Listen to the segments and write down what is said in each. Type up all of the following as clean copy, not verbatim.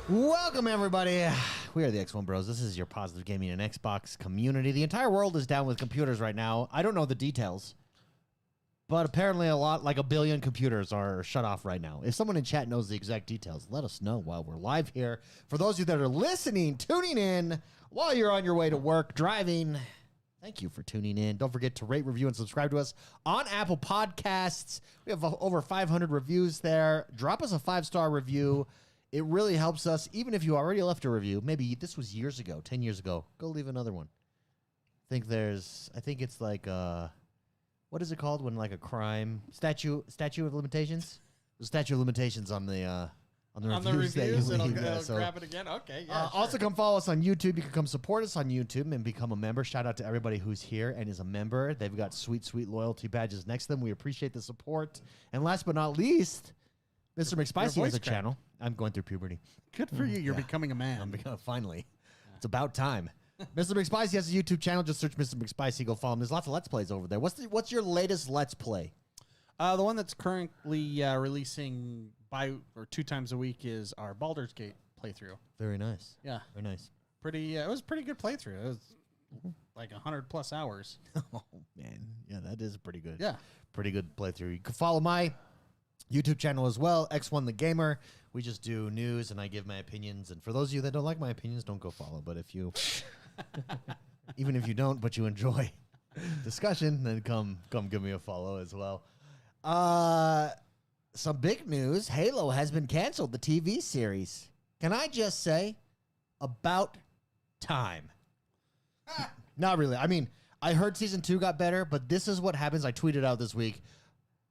Welcome, everybody. We are the XoneBros. This is your positive gaming and Xbox community. The entire world is down with computers right now. I don't know the details, but apparently like a billion computers are shut off right now. If someone in chat knows the exact details, let us know while we're live here. For those of you that are listening, tuning in while you're on your way to work, driving, thank you for tuning in. Don't forget to rate, review, and subscribe to us on Apple Podcasts. We have over 500 reviews there. Drop us a 5-star review. It really helps us. Even if you already left a review, maybe this was years ago, 10 years ago, go leave another one. I think it's like, what is it called when like a crime, statute of limitations? The statute of limitations on the reviews that you leave. It'll grab it again? Okay, yeah. Sure. Also, come follow us on YouTube. You can come support us on YouTube and become a member. Shout out to everybody who's here and is a member. They've got sweet, sweet loyalty badges next to them. We appreciate the support. And last but not least, Mr. McSpicy has a channel. I'm going through puberty. Good for you. You're becoming a man. Finally. It's about time. Mr. McSpicy has a YouTube channel. Just search Mr. McSpicy. Go follow him. There's lots of Let's Plays over there. What's your latest Let's Play? The one that's currently releasing 2 times a week is our Baldur's Gate playthrough. Very nice. Yeah. Very nice. It was a pretty good playthrough. It was like 100+ hours. Oh, man. Yeah, that is pretty good. Yeah. Pretty good playthrough. You can follow my YouTube channel as well, X1 the Gamer. We just do news and I give my opinions. And for those of you that don't like my opinions, don't go follow. But if you, even if you don't, but you enjoy discussion, then come give me a follow as well. Some big news. Halo has been canceled, the TV series. Can I just say, about time. Not really. I mean, I heard season 2 got better, but this is what happens. I tweeted out this week.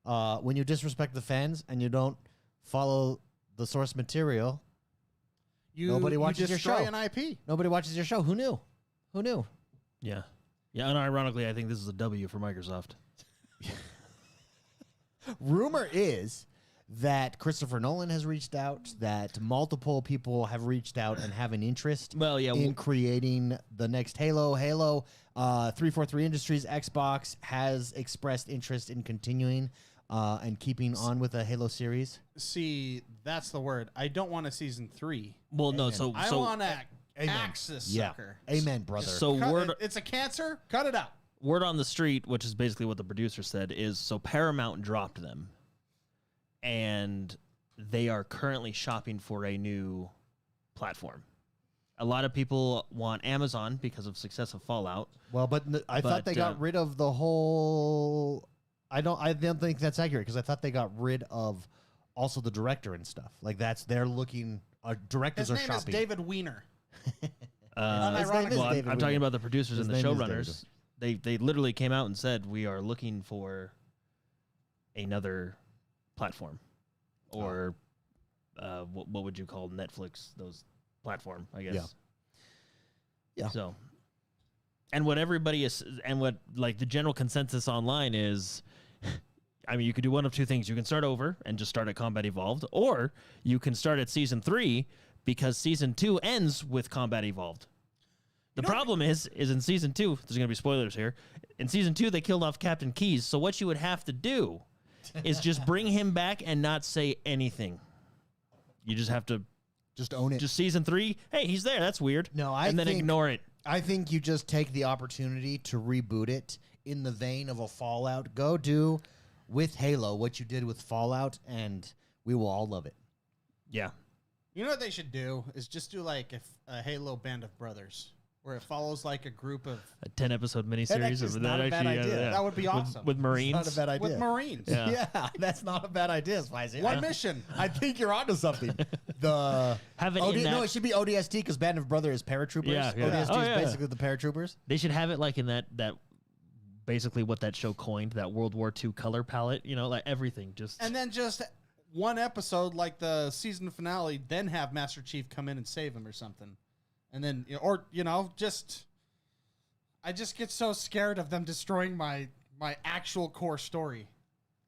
When you disrespect the fans and you don't follow the source material, nobody watches your show. An IP. Nobody watches your show. Who knew? Who knew? Yeah. Yeah, unironically, I think this is a W for Microsoft. Rumor is that Christopher Nolan has reached out, that multiple people have reached out and have an interest in creating the next Halo. 343 Industries, Xbox, has expressed interest in continuing and keeping on with the Halo series. See, that's the word. I don't want a season 3. Well, no, so I want to axe this sucker. Amen, brother. So it's a cancer. Cut it out. Word on the street, which is basically what the producer said, is so Paramount dropped them, and they are currently shopping for a new platform. A lot of people want Amazon because of success of Fallout. Well, but I thought they got rid of the whole. I don't think that's accurate because I thought they got rid of also the director and stuff. Like they're looking. Directors are shopping. His name is David Weiner. I'm talking about the producers and the showrunners. They literally came out and said, we are looking for another platform. Or what would you call Netflix, those platform, I guess. Yeah. So, and what everybody is, and what like the general consensus online is, I mean, you could do one of two things. You can start over and just start at Combat Evolved, or you can start at Season 3 because Season 2 ends with Combat Evolved. The problem is in Season 2, there's going to be spoilers here. In Season 2, they killed off Captain Keyes. So what you would have to do is just bring him back and not say anything. You just have to just own it. Just Season 3, hey, he's there. That's weird. No, and then ignore it. I think you just take the opportunity to reboot it in the vein of a Fallout. Go do with Halo what you did with Fallout, and we will all love it. Yeah. You know what they should do is just do like a Halo Band of Brothers, where it follows like a group of a 10-episode miniseries. That's not a bad idea. That would be awesome. With Marines. That's not a bad idea. With Marines. Yeah, that's not a bad idea, Spicy. One mission. I think you're onto something. It should be ODST because Band of Brothers is paratroopers. Yeah. ODST is basically the paratroopers. They should have it like in that basically what that show coined, that World War II color palette, like everything. And then just one episode like the season finale, then have Master Chief come in and save him or something. And then, I just get so scared of them destroying my actual core story.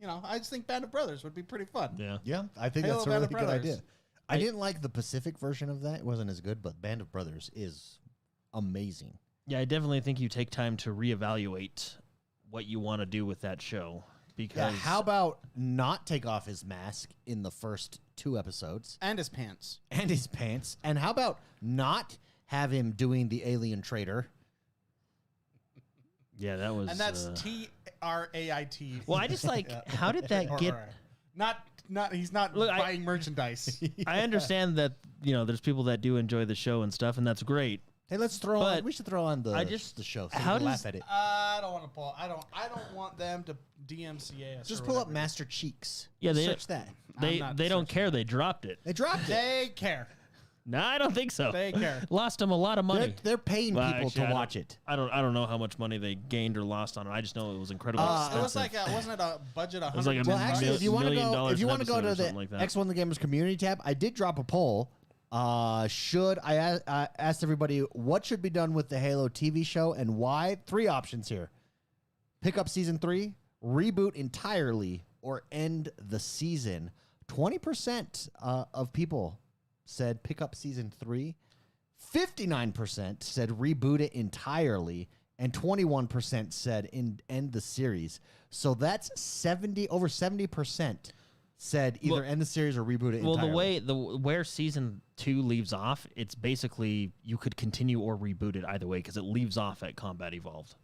I just think Band of Brothers would be pretty fun. Yeah, I think that's a really good idea. I didn't like the Pacific version of that. It wasn't as good, but Band of Brothers is amazing. Yeah, I definitely think you take time to reevaluate what you want to do with that show. because how about not take off his mask in the first 2 episodes And his pants. and how about not have him doing the alien trader? yeah, that was And that's TRAIT. well, I just like how did that get? Not he's not Look, buying merchandise. I understand that there's people that do enjoy the show and stuff, and that's great. Hey, let's throw But on. We should throw on the show. So how we can does- laugh at it. I don't want to pull. I don't want them to DMCA us. Just or pull up whatever. Master Cheeks. Yeah, they search that. They I'm not don't searching care. They dropped it. They dropped it. They care. No, I don't think so. They care. Lost them a lot of money. They're paying Well, people actually, to watch it. I don't know how much money they gained or lost on it. I just know it was incredibly It expensive. was like wasn't it a budget of was like a $100 Well, million- actually, if you want to $1 go, million if you an want to go episode to or the something like that. X1 the Gamers community tab, I did drop a poll. Should I asked everybody what should be done with the Halo TV show and why? 3 options here: pick up season 3, reboot entirely, or end the season. 20% of people said pick up season 3. 59% said reboot it entirely, and 21% said end the series. So that's over 70% said either end the series or reboot it entirely. Well, the where season 2 leaves off, it's basically you could continue or reboot it either way because it leaves off at Combat Evolved.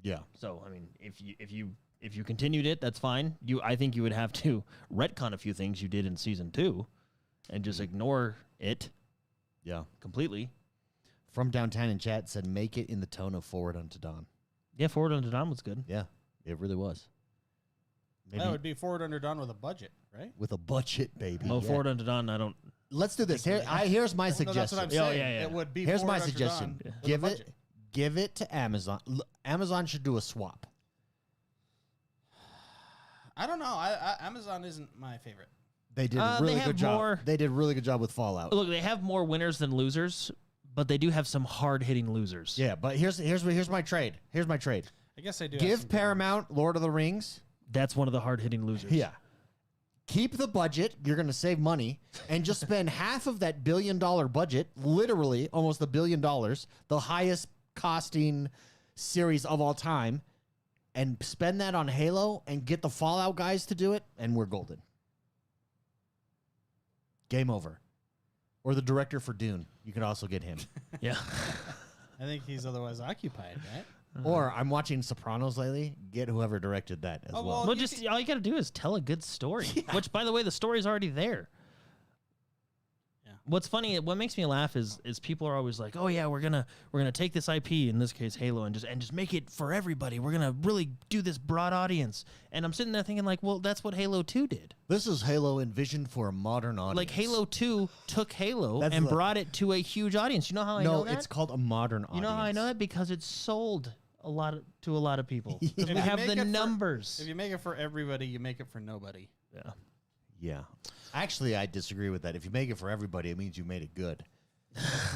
Yeah. So I mean, if you continued it, that's fine. I think you would have to retcon a few things you did in season 2, and just ignore it. Yeah. Completely. From Downtown in chat said, make it in the tone of Forward Unto Dawn. Yeah, Forward Unto Dawn was good. Yeah, it really was. Maybe That would be Forward Underdone with a budget, right? with a budget, baby. Well, Yeah. Forward Unto Dawn, I don't. Let's do this. Here's my No, suggestion. that's what I'm Yeah, saying. yeah. It would be. Here's my Forward Unto suggestion. Dawn with a budget. Give it to Amazon. Amazon should do a swap. I don't know. Amazon isn't my favorite. They did a really they have good job. more- They did a really good job with Fallout. Look, they have more winners than losers, but they do have some hard-hitting losers. Yeah, but here's my trade. Here's my trade. I guess I do. have Give some Paramount Lord of the Rings. That's one of the hard-hitting losers. Yeah. Keep the budget. You're going to save money and just spend half of that $1 billion budget, literally almost $1 billion, the highest costing series of all time, and spend that on Halo and get the Fallout guys to do it, and we're golden. Game over. Or the director for Dune. You could also get him. Yeah. I think he's otherwise occupied, right? Or I'm watching Sopranos lately. Get whoever directed that as Oh, well. Well, just all you got to do is tell a good story. Which, by the way, the story's already there. Yeah. What's funny, what makes me laugh is people are always like, "Oh yeah, we're gonna take this IP, in this case Halo, and just make it for everybody. We're gonna really do this broad audience." And I'm sitting there thinking, like, well, that's what Halo 2 did. This is Halo envisioned for a modern audience. Like Halo 2 took Halo That's and the- brought it to a huge audience. You know how I know that? it's called a modern audience. You know how I know that? Because it's sold to a lot of people. 'Cause If we you have make the it for- numbers. If you make it for everybody, you make it for nobody. Yeah. Yeah. Actually, I disagree with that. If you make it for everybody, it means you made it good.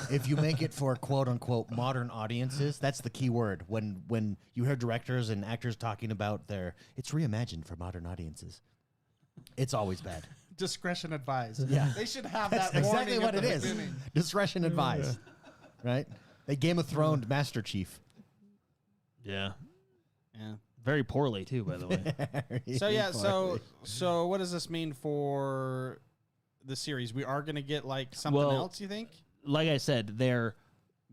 If you make it for quote unquote modern audiences, that's the key word. When you hear directors and actors talking about it's reimagined for modern audiences, it's always bad. Discretion advised. Yeah. They should have That's that exactly warning what at it the is. beginning. Discretion advised. Right? They Game of Thrones Master Chief. Yeah. Yeah. Very poorly too, by the way. So yeah, so what does this mean for the series? We are going to get like something Well, else, you think? Like I said, they're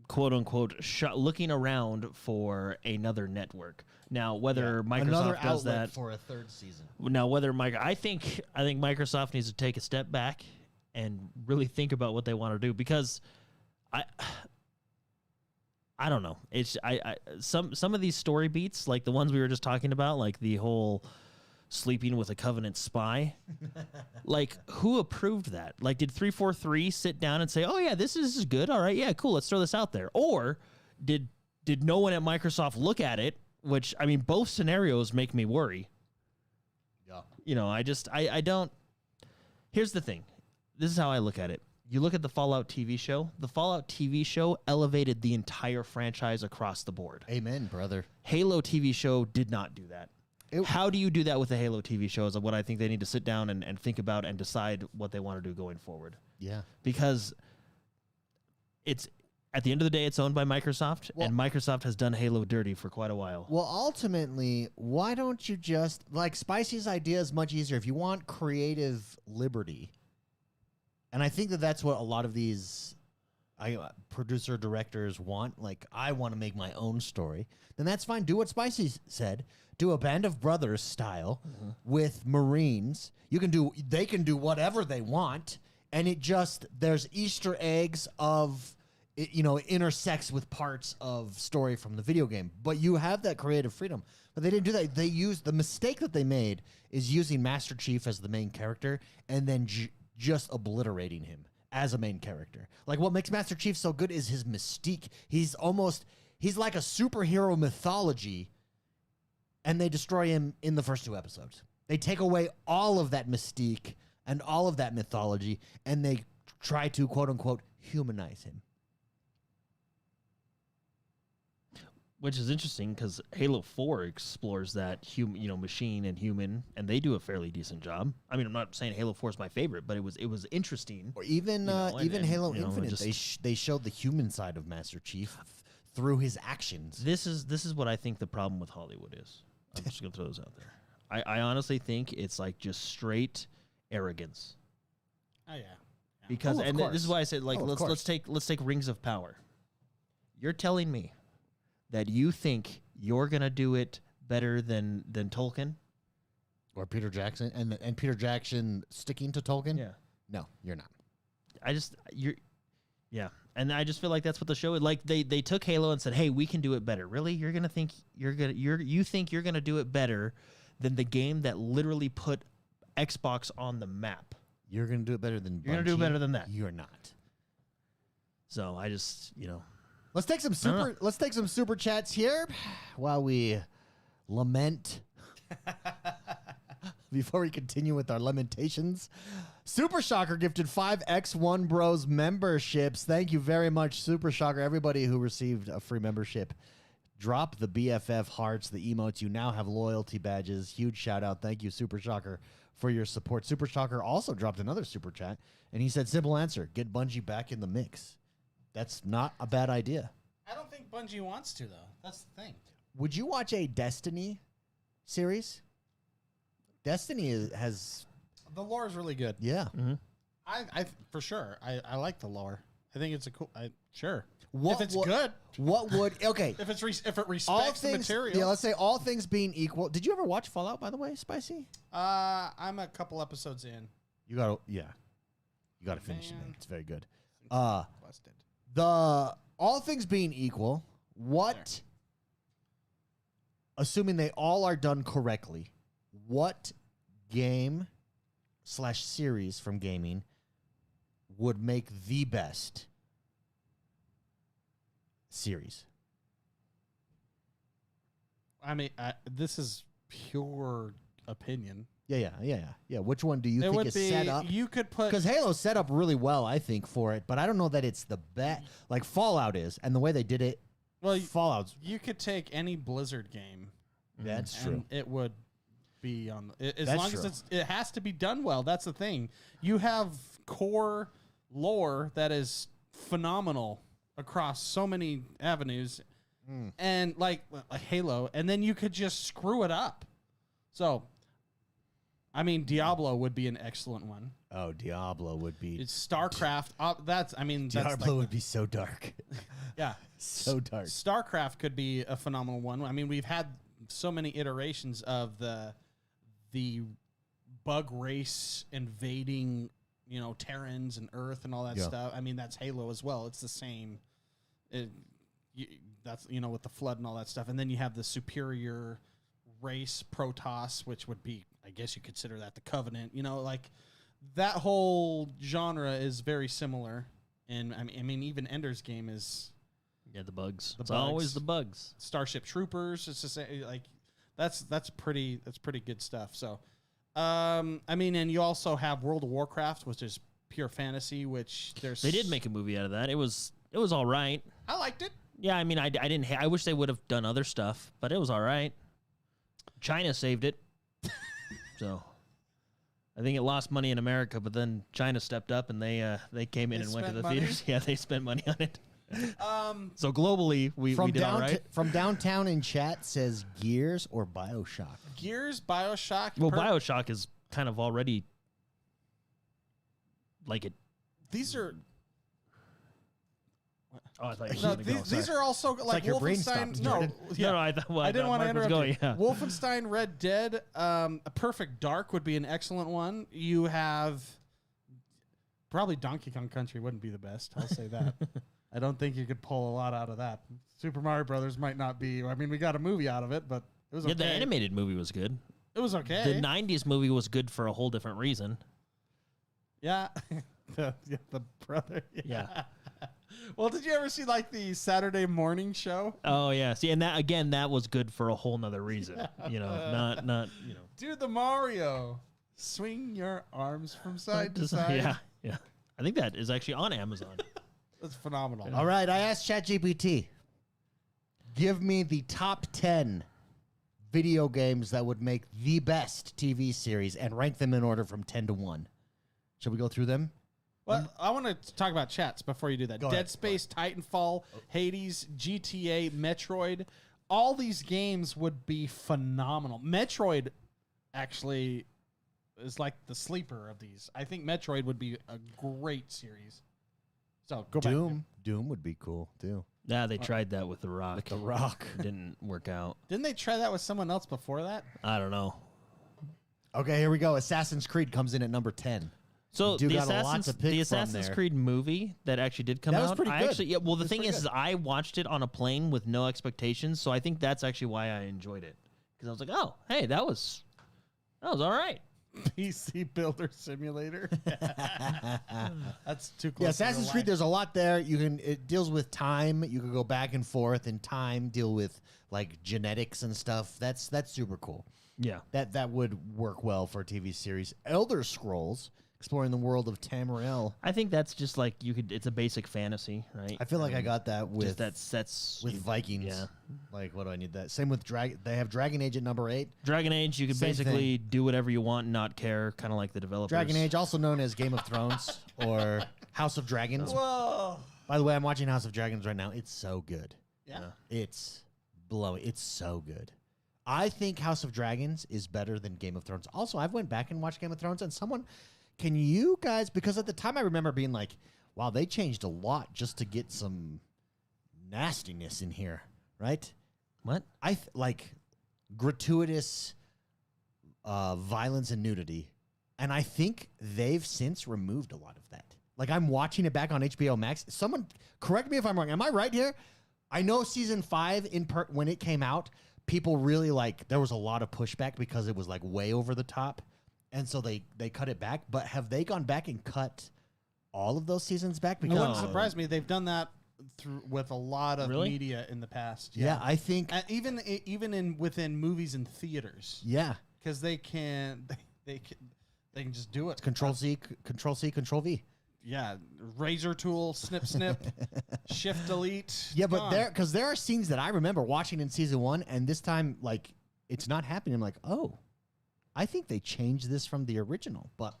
quote unquote looking around for another network. Now, whether Another Microsoft does outlet that, for a third season. now whether I think Microsoft needs to take a step back and really think about what they want to do, because I don't know. It's some of these story beats, like the ones we were just talking about, like the whole sleeping with a Covenant spy. Like, who approved that? Like, did 343 sit down and say, "Oh yeah, this is good. All right, yeah, cool. Let's throw this out there." Or did no one at Microsoft look at it? Which, I mean, both scenarios make me worry. Yeah. You know, I don't. Here's the thing. This is how I look at it. You look at the Fallout TV show. The Fallout TV show elevated the entire franchise across the board. Amen, brother. Halo TV show did not do that. How do you do that with the Halo TV show is what I think they need to sit down and think about and decide what they want to do going forward. Yeah. Because at the end of the day, it's owned by Microsoft, and Microsoft has done Halo dirty for quite a while. Well, ultimately, why don't you just like Spicy's idea is much easier if you want creative liberty, and I think that that's what a lot of these producer directors want. Like, I want to make my own story. Then that's fine. Do what Spicy said. Do a Band of Brothers style with Marines. They can do whatever they want, and there's Easter eggs of it, intersects with parts of story from the video game. But you have that creative freedom. But they didn't do that. They used the mistake that they made is using Master Chief as the main character and then just obliterating him as a main character. Like, what makes Master Chief so good is his mystique. He's like a superhero mythology, and they destroy him in the first 2 episodes. They take away all of that mystique and all of that mythology, and they try to, quote-unquote, humanize him. Which is interesting because Halo 4 explores that machine and human, and they do a fairly decent job. I mean, I'm not saying Halo 4 is my favorite, but it was interesting. Or even Halo Infinite, they showed the human side of Master Chief through his actions. This is what I think the problem with Hollywood is. I'm just gonna throw this out there. I honestly think it's like just straight arrogance. Oh yeah. Because this is why I said let's take Rings of Power. You're telling me that you think you're gonna do it better than Tolkien or Peter Jackson and Peter Jackson sticking to Tolkien? Yeah. No, you're not. And I just feel like that's what the show is. Like they took Halo and said, "Hey, we can do it better." Really? You think you're gonna do it better than the game that literally put Xbox on the map? You're gonna do it better than You're gonna do it better than that. You're not. So I just Let's take some super chats here while we lament. Before we continue with our lamentations, Super Shocker gifted 5 XoneBros memberships. Thank you very much, Super Shocker. Everybody who received a free membership, drop the BFF hearts, the emotes. You now have loyalty badges. Huge shout out. Thank you, Super Shocker, for your support. Super Shocker also dropped another super chat, and he said, simple answer, get Bungie back in the mix. That's not a bad idea. I don't think Bungie wants to, though. That's the thing. Would you watch a Destiny series? Destiny has... The lore is really good. Yeah. Mm-hmm. I for sure. I like the lore. I think it's a cool... Sure. If it's good. What would... Okay. if it respects the material. Yeah, let's say all things being equal. Did you ever watch Fallout, by the way, Spicy? I'm a couple episodes in. You got to finish it. It's very good. Busted. All things being equal, assuming they all are done correctly, what game / series from gaming would make the best series? I mean, this is pure opinion. Yeah. Which one do you think is set up? You could put... Because Halo's set up really well, I think, for it, but I don't know that it's the best. Like Fallout is, and the way they did it, Fallout's... You could take any Blizzard game. That's true. And it would be on... As long as it has to be done well. That's the thing. You have core lore that is phenomenal across so many avenues, and like Halo, and then you could just screw it up. So... I mean, Diablo would be an excellent one. Oh, Diablo would be... It's StarCraft. Diablo would be so dark. Yeah. So dark. StarCraft could be a phenomenal one. I mean, we've had so many iterations of the bug race invading, Terrans and Earth and all that stuff. I mean, that's Halo as well. It's the same. That's, with the Flood and all that stuff. And then you have the superior race, Protoss, which would be... I guess you consider that the Covenant, like that whole genre is very similar. And I mean, even Ender's Game is the bugs. It's always the bugs. Starship Troopers. It's just like that's pretty good stuff. So, I mean, and you also have World of Warcraft, which is pure fantasy. Which they did make a movie out of that. It was all right. I liked it. Yeah, I mean, I didn't. I wish they would have done other stuff, but it was all right. China saved it. So, I think it lost money in America, but then China stepped up and they came in and went to the theaters. Yeah, they spent money on it. So globally, we did all right. From downtown in chat says Gears or BioShock. Gears, BioShock. Well, BioShock is kind of already like it. These are. Oh, I thought you No, were these are also like your brain Wolfenstein. stopped, No, Jordan. No, I didn't want to interrupt going, you. yeah. Wolfenstein Red Dead, A Perfect Dark would be an excellent one. You have probably Donkey Kong Country wouldn't be the best. I'll say that. I don't think you could pull a lot out of that. Super Mario Brothers might not be. I mean, we got a movie out of it, but it was okay. Yeah, the animated movie was good. It was okay. The 90s movie was good for a whole different reason. Yeah. the brother. Yeah. Well, did you ever see like the Saturday morning show? Oh yeah. See, and that was good for a whole nother reason. Not Dude, the Mario. Swing your arms from side to side. Yeah, yeah. I think that is actually on Amazon. That's phenomenal. All right, I asked ChatGPT, give me the top 10 video games that would make the best TV series and rank them in order from 10 to 1. Shall we go through them? Well, I want to talk about chats before you do that. Go Dead ahead. Space, Titanfall, Hades, GTA, Metroid. All these games would be phenomenal. Metroid actually is like the sleeper of these. I think Metroid would be a great series. So go back. Doom would be cool too. Yeah, they tried that with The Rock. The Rock. It didn't work out. Didn't they try that with someone else before that? I don't know. Okay, here we go. Assassin's Creed comes in at number 10. So You the got a lot to pick from Assassin's there. Creed movie that actually did come That out. was pretty I good. actually, yeah. Well, the It was thing pretty is, good. I watched it on a plane with no expectations, so I think that's actually why I enjoyed it because I was like, oh, hey, that was all right. PC Builder Simulator. That's too close. Yeah, to Assassin's real Creed. life. There's a lot there. It deals with time. You can go back and forth in time. Deal with like genetics and stuff. That's super cool. Yeah. That would work well for a TV series. Elder Scrolls, exploring the world of Tamriel. I think that's just like it's a basic fantasy, right? I feel like I got that with that's with Vikings. Yeah. Like, what do I need that? Same with They have Dragon Age at number 8. Dragon Age, you can Same basically do whatever you want and not care, kind of like the developers. Dragon Age, also known as Game of Thrones or House of Dragons. Whoa. By the way, I'm watching House of Dragons right now. It's so good. Yeah. It's blowing. It's so good. I think House of Dragons is better than Game of Thrones. Also, I've went back and watched Game of Thrones, and can you guys, because at the time I remember being like, wow, they changed a lot just to get some nastiness in here, right? What? Like gratuitous violence and nudity, and I think they've since removed a lot of that. Like, I'm watching it back on HBO Max. Someone correct me if I'm wrong. Am I right here? I know season 5 when it came out, people really there was a lot of pushback because it was like way over the top. And so they cut it back. But have they gone back and cut all of those seasons back? It Because wouldn't surprise me. They've done that with a lot of Really? media in the past. yeah, I think Even within movies and theaters, yeah. because they can just do it. Control C, Control V. Yeah, razor tool, snip, snip, shift, delete. Yeah, but gone. there are scenes that I remember watching in season 1, and this time it's not happening. I'm like, oh, I think they changed this from the original. But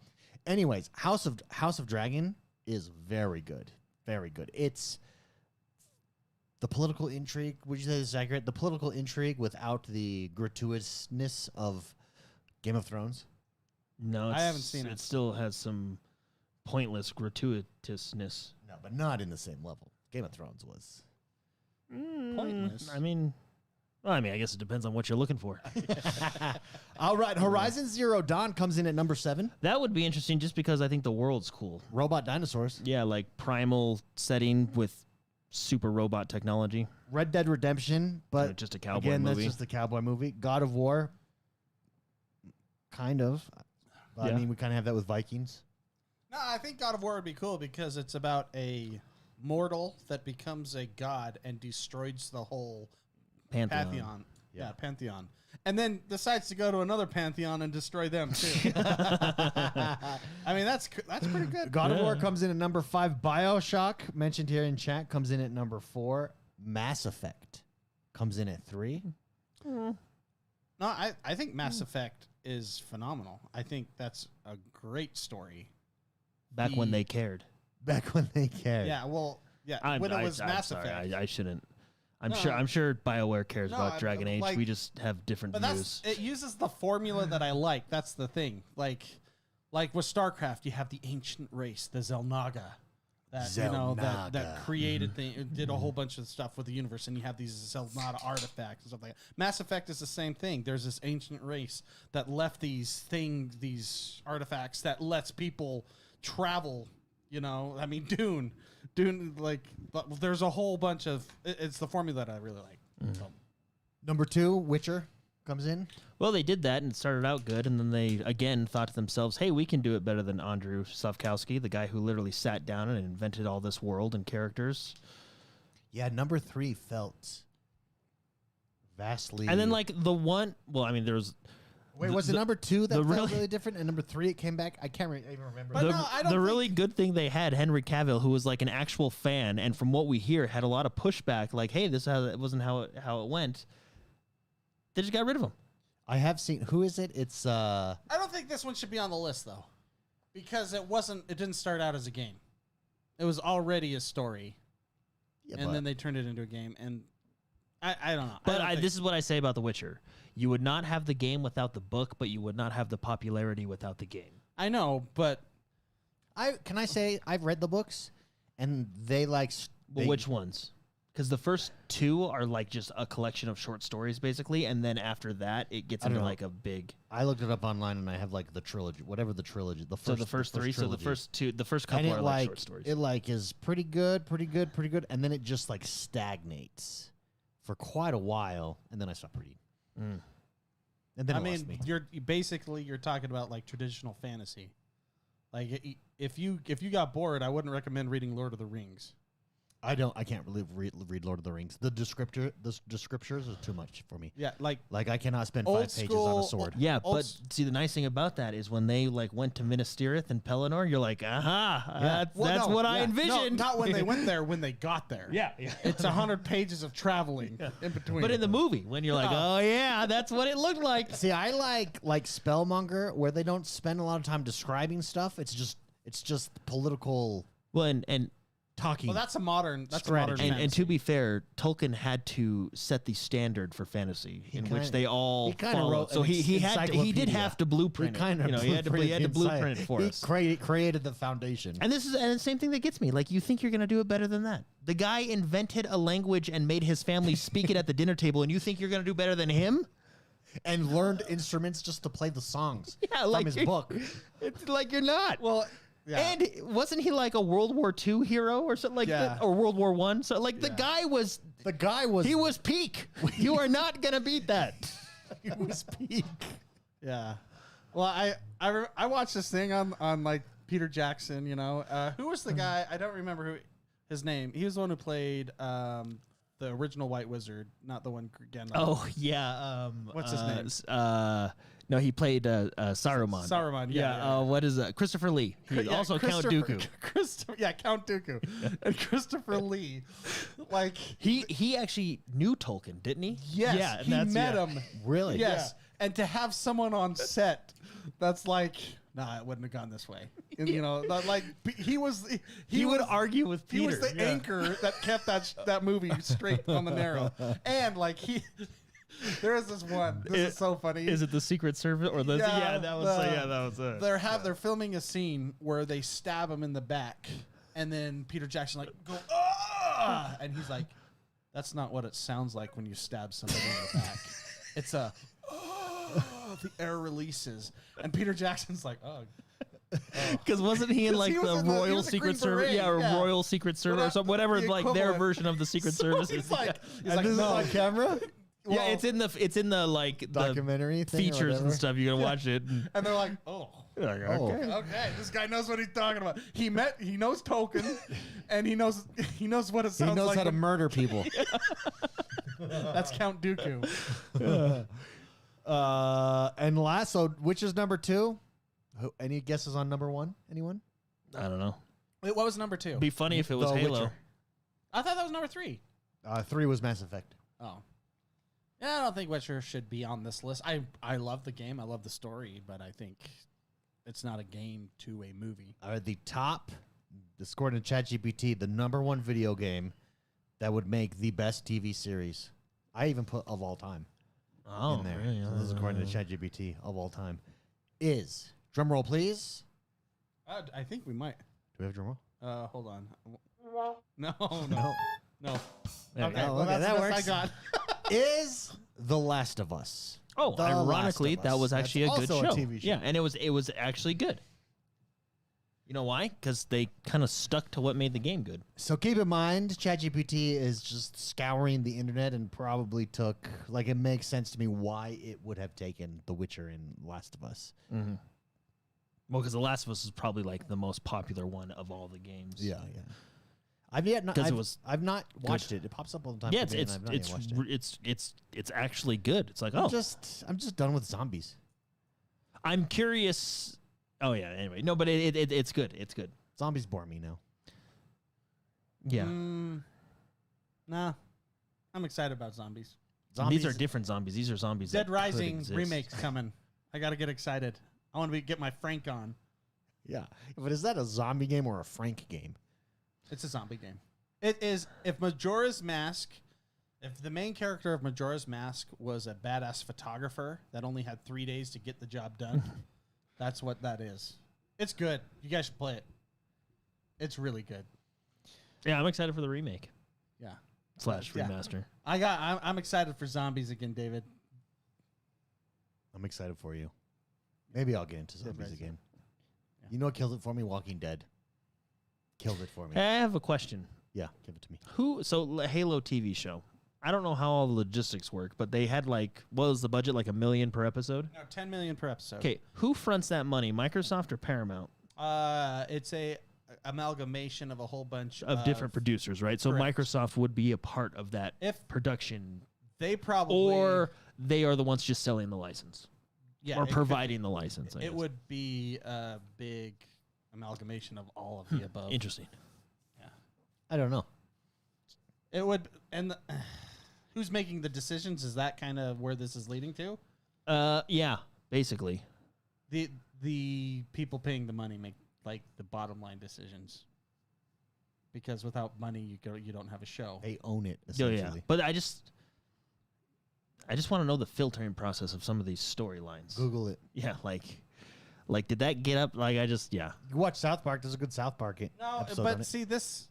anyways, House of Dragon is very good. Very good. It's the political intrigue. Would you say this is accurate? The political intrigue without the gratuitousness of Game of Thrones? No, I haven't seen it. It still has some pointless gratuitousness. No, but not in the same level. Game of Thrones was Pointless. I guess it depends on what you're looking for. All right, Horizon Zero Dawn comes in at number 7. That would be interesting just because I think the world's cool. Robot dinosaurs. Yeah, like primal setting with super robot technology. Red Dead Redemption, but Just a cowboy again, movie. that's just a cowboy movie. God of War, kind of. But Yeah. I mean, we kind of have that with Vikings. No, I think God of War would be cool because it's about a mortal that becomes a god and destroys the whole pantheon. Yeah, pantheon. And then decides to go to another pantheon and destroy them too. I mean, that's pretty good. God of War comes in at number 5. BioShock, mentioned here in chat, comes in at number 4. Mass Effect comes in at 3. No, I think Mass Effect is phenomenal. I think that's a great story. Back when they cared. Back when they cared. Yeah, well, Yeah, when it was Mass sorry, Effect. I shouldn't. No. I'm sure BioWare cares about Dragon Age. like- We just have different But views. it uses the formula that I like. That's the thing. Like with StarCraft, you have the ancient race, the Xel'Naga, that created did a whole bunch of stuff with the universe, and you have these Xel'Naga artifacts and stuff like that. Mass Effect is the same thing. There's this ancient race that left these artifacts that lets people travel. I mean, Dune, like, there's a whole bunch of. It's the formula that I really like. So. Number 2, Witcher comes in. Well, they did that and it started out good, and then they again thought to themselves, "Hey, we can do it better than Andrew Sapkowski, the guy who literally sat down and invented all this world and characters." Yeah, number 3 felt vastly. And then like the one, well, I mean, there was. Wait, was it number 2 that felt really different, and number 3 it came back? I can't even remember. But no, I don't the really good thing they had Henry Cavill, who was like an actual fan, and from what we hear, had a lot of pushback. Like, hey, this wasn't how it went. They just got rid of him. I have seen. Who is it? It's. I don't think this one should be on the list though, because it didn't start out as a game. It was already a story, and then they turned it into a game. And I don't know. But this is what I say about The Witcher. You would not have the game without the book, but you would not have the popularity without the game. I know, but can I say I've read the books, and they like. Well, which ones? Because the first 2 are like just a collection of short stories, basically, and then after that, it gets into like a big. I looked it up online, and I have like the trilogy, whatever the trilogy. The first. So the first 3. trilogy. So the first couple are like short stories. It like is pretty good, and then it just like stagnates for quite a while, and then I stopped reading. And then you're talking about like traditional fantasy. Like if you got bored, I wouldn't recommend reading Lord of the Rings. I can't really read Lord of the Rings. The descriptors are too much for me. Yeah, like I cannot spend 5 pages on a sword. Yeah, but see, the nice thing about that is when they like went to Minas Tirith and Pelennor, you're like, that's what I envisioned. No, not when they went there. When they got there. Yeah. It's 100 pages of traveling in between. But in the movie, when you're like, oh yeah, that's what it looked like. See, I like Spellmonger, where they don't spend a lot of time describing stuff. It's just political. Well, and talking. Well, that's a modern fantasy. And to be fair, Tolkien had to set the standard for fantasy which they all follow. So he did have to blueprint it. He had to blueprint it for us. Created the foundation. And this is the same thing that gets me. Like, you think you're going to do it better than that? The guy invented a language and made his family speak it at the dinner table, and you think you're going to do better than him? And learned instruments just to play the songs from his book. It's like you're not. Well, yeah. And wasn't he like a World War II hero or something like that? Or World War I? So like the guy was he was peak. You are not gonna beat that. He was peak. Yeah. Well, I watched this thing on like Peter Jackson. Who was the guy? I don't remember his name. He was the one who played the original White Wizard, not the one Gandalf. Oh yeah. What's his name? No, he played Saruman. Saruman, yeah. What is that? Christopher Lee. Also Count Dooku. Count Dooku. And Christopher Lee. Like he actually knew Tolkien, didn't he? Yes. Yeah, he met him. Really? Yes. Yeah. And to have someone on set that's like, nah, it wouldn't have gone this way. And, like he would argue with Peter. He was the anchor that kept that movie straight on the narrow. And like there is this one. This is so funny. Is it the Secret Service or the? Yeah, that was it. They're filming a scene where they stab him in the back, and then Peter Jackson like go and he's like, "That's not what it sounds like when you stab somebody in the back. It's a the air releases." And Peter Jackson's like, "Oh." Because wasn't he in like the Royal Secret Service? Yeah, or Royal Secret Service or something, whatever, like their version of the Secret Service. He's like, this is on camera. Well, yeah, it's in the like documentary the features and stuff. You gotta watch it, and they're like, okay, this guy knows what he's talking about. He knows Tolkien, and he knows what it sounds like. He knows how to murder people. That's Count Dooku. And last, so which is number 2? Any guesses on number 1? Anyone? I don't know. Wait, what was number 2? Be funny if it was Halo. Witcher. I thought that was number 3. 3 was Mass Effect. Oh. Yeah, I don't think Witcher should be on this list. I love the game. I love the story, but I think it's not a game to a movie. The top according to ChatGPT, the #1 video game that would make the best TV series. I even put of all time in there. Really? So this is according to ChatGPT of all time. Is, drum roll please. I think we might. Do we have a drum roll? Hold on. No. There Okay, we go. well, that's that the best works. I got. Is The Last of Us. Oh, The ironically, Last of that Us. was actually That's a good also show. a TV show. Yeah, and it was actually good. You know why? Because they kind of stuck to what made the game good. So keep in mind, ChatGPT is just scouring the internet and probably took, like, it makes sense to me why it would have taken The Witcher and Last of Us. Mm-hmm. Well, because The Last of Us is probably like the most popular one of all the games. Yeah. I've not watched good. it. It pops up all the time. Yeah, for me, and I've not yet watched it. it's actually good. It's like, I'm just done with zombies. I'm curious. Oh yeah. Anyway, no, but it's good. It's good. Zombies bore me now. Yeah. Nah, I'm excited about zombies. These are different zombies. These are zombies. Dead that Rising could exist. remake's coming. I gotta get excited. I want to get my Frank on. Yeah, but is that a zombie game or a Frank game? It's a zombie game. It is. If the main character of Majora's Mask was a badass photographer that only had 3 days to get the job done, that's what that is. It's good. You guys should play it. It's really good. Yeah, I'm excited for the remake Yeah. / remaster. I'm excited for zombies again, David. I'm excited for you. Maybe I'll get into zombies Rising. again. Yeah. You know what killed it for me? Walking Dead. Killed it for me. I have a question. Yeah, give it to me. Halo TV show. I don't know how all the logistics work, but they had what was the budget, like $1 million per episode? No, $10 million per episode. Okay, who fronts that money, Microsoft or Paramount? It's a amalgamation of a whole bunch Of different producers, right? So correct. Microsoft would be a part of that If production, they probably or they are the ones just selling the license or it could providing the license. I It guess. would be a big amalgamation of all of the above. Interesting. I don't know. It would, and who's making the decisions? Is that kind of where this is leading to? Yeah, basically. The people paying the money make the bottom line decisions. Because without money, you don't have a show. They own it, Yeah, essentially. but I just want to know the filtering process of some of these storylines. Google it. Yeah, like did that get up? You watch South Park. There's a good South Park episode on it. See this.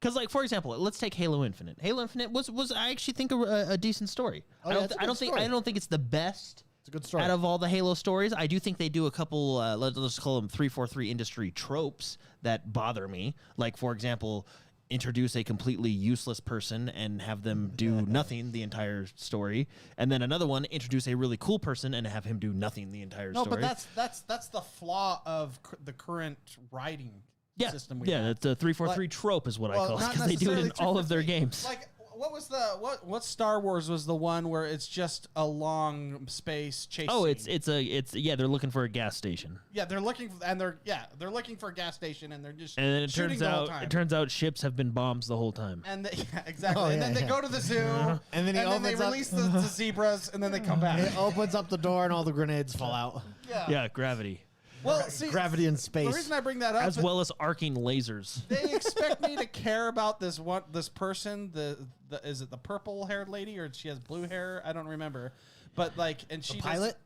Because, for example, let's take Halo Infinite. Halo Infinite was I actually think a decent story. Oh, yeah, it's a good story. I don't think it's the best It's a good story. out of all the Halo stories. I do think they do a couple. Let's call them 343 industry tropes that bother me. Like, for example, introduce a completely useless person and have them do nothing the entire story, and then another one introduce a really cool person and have him do nothing the entire No, story. but that's the flaw of the current writing system. It's a 343 trope is what I call it, not because they do it in necessarily all of their 343. games. Like, what was what Star Wars was the one where it's just a long space chase? Oh, scene? they're looking for a gas station. Yeah, they're looking they're looking for a gas station, and they're just And then shooting the whole time. it turns out ships have been bombs the whole time. And exactly. Oh, and yeah, then they yeah. go to the zoo, And then he they opens up- release the zebras, and then they come back. It opens up the door and all the grenades fall out. Yeah, gravity. Well, see, Gravity in the space. reason I bring that up As well as arcing lasers. they expect me to care about this person. Is it the purple haired lady, or she has blue hair? I don't remember. But and she The pilot?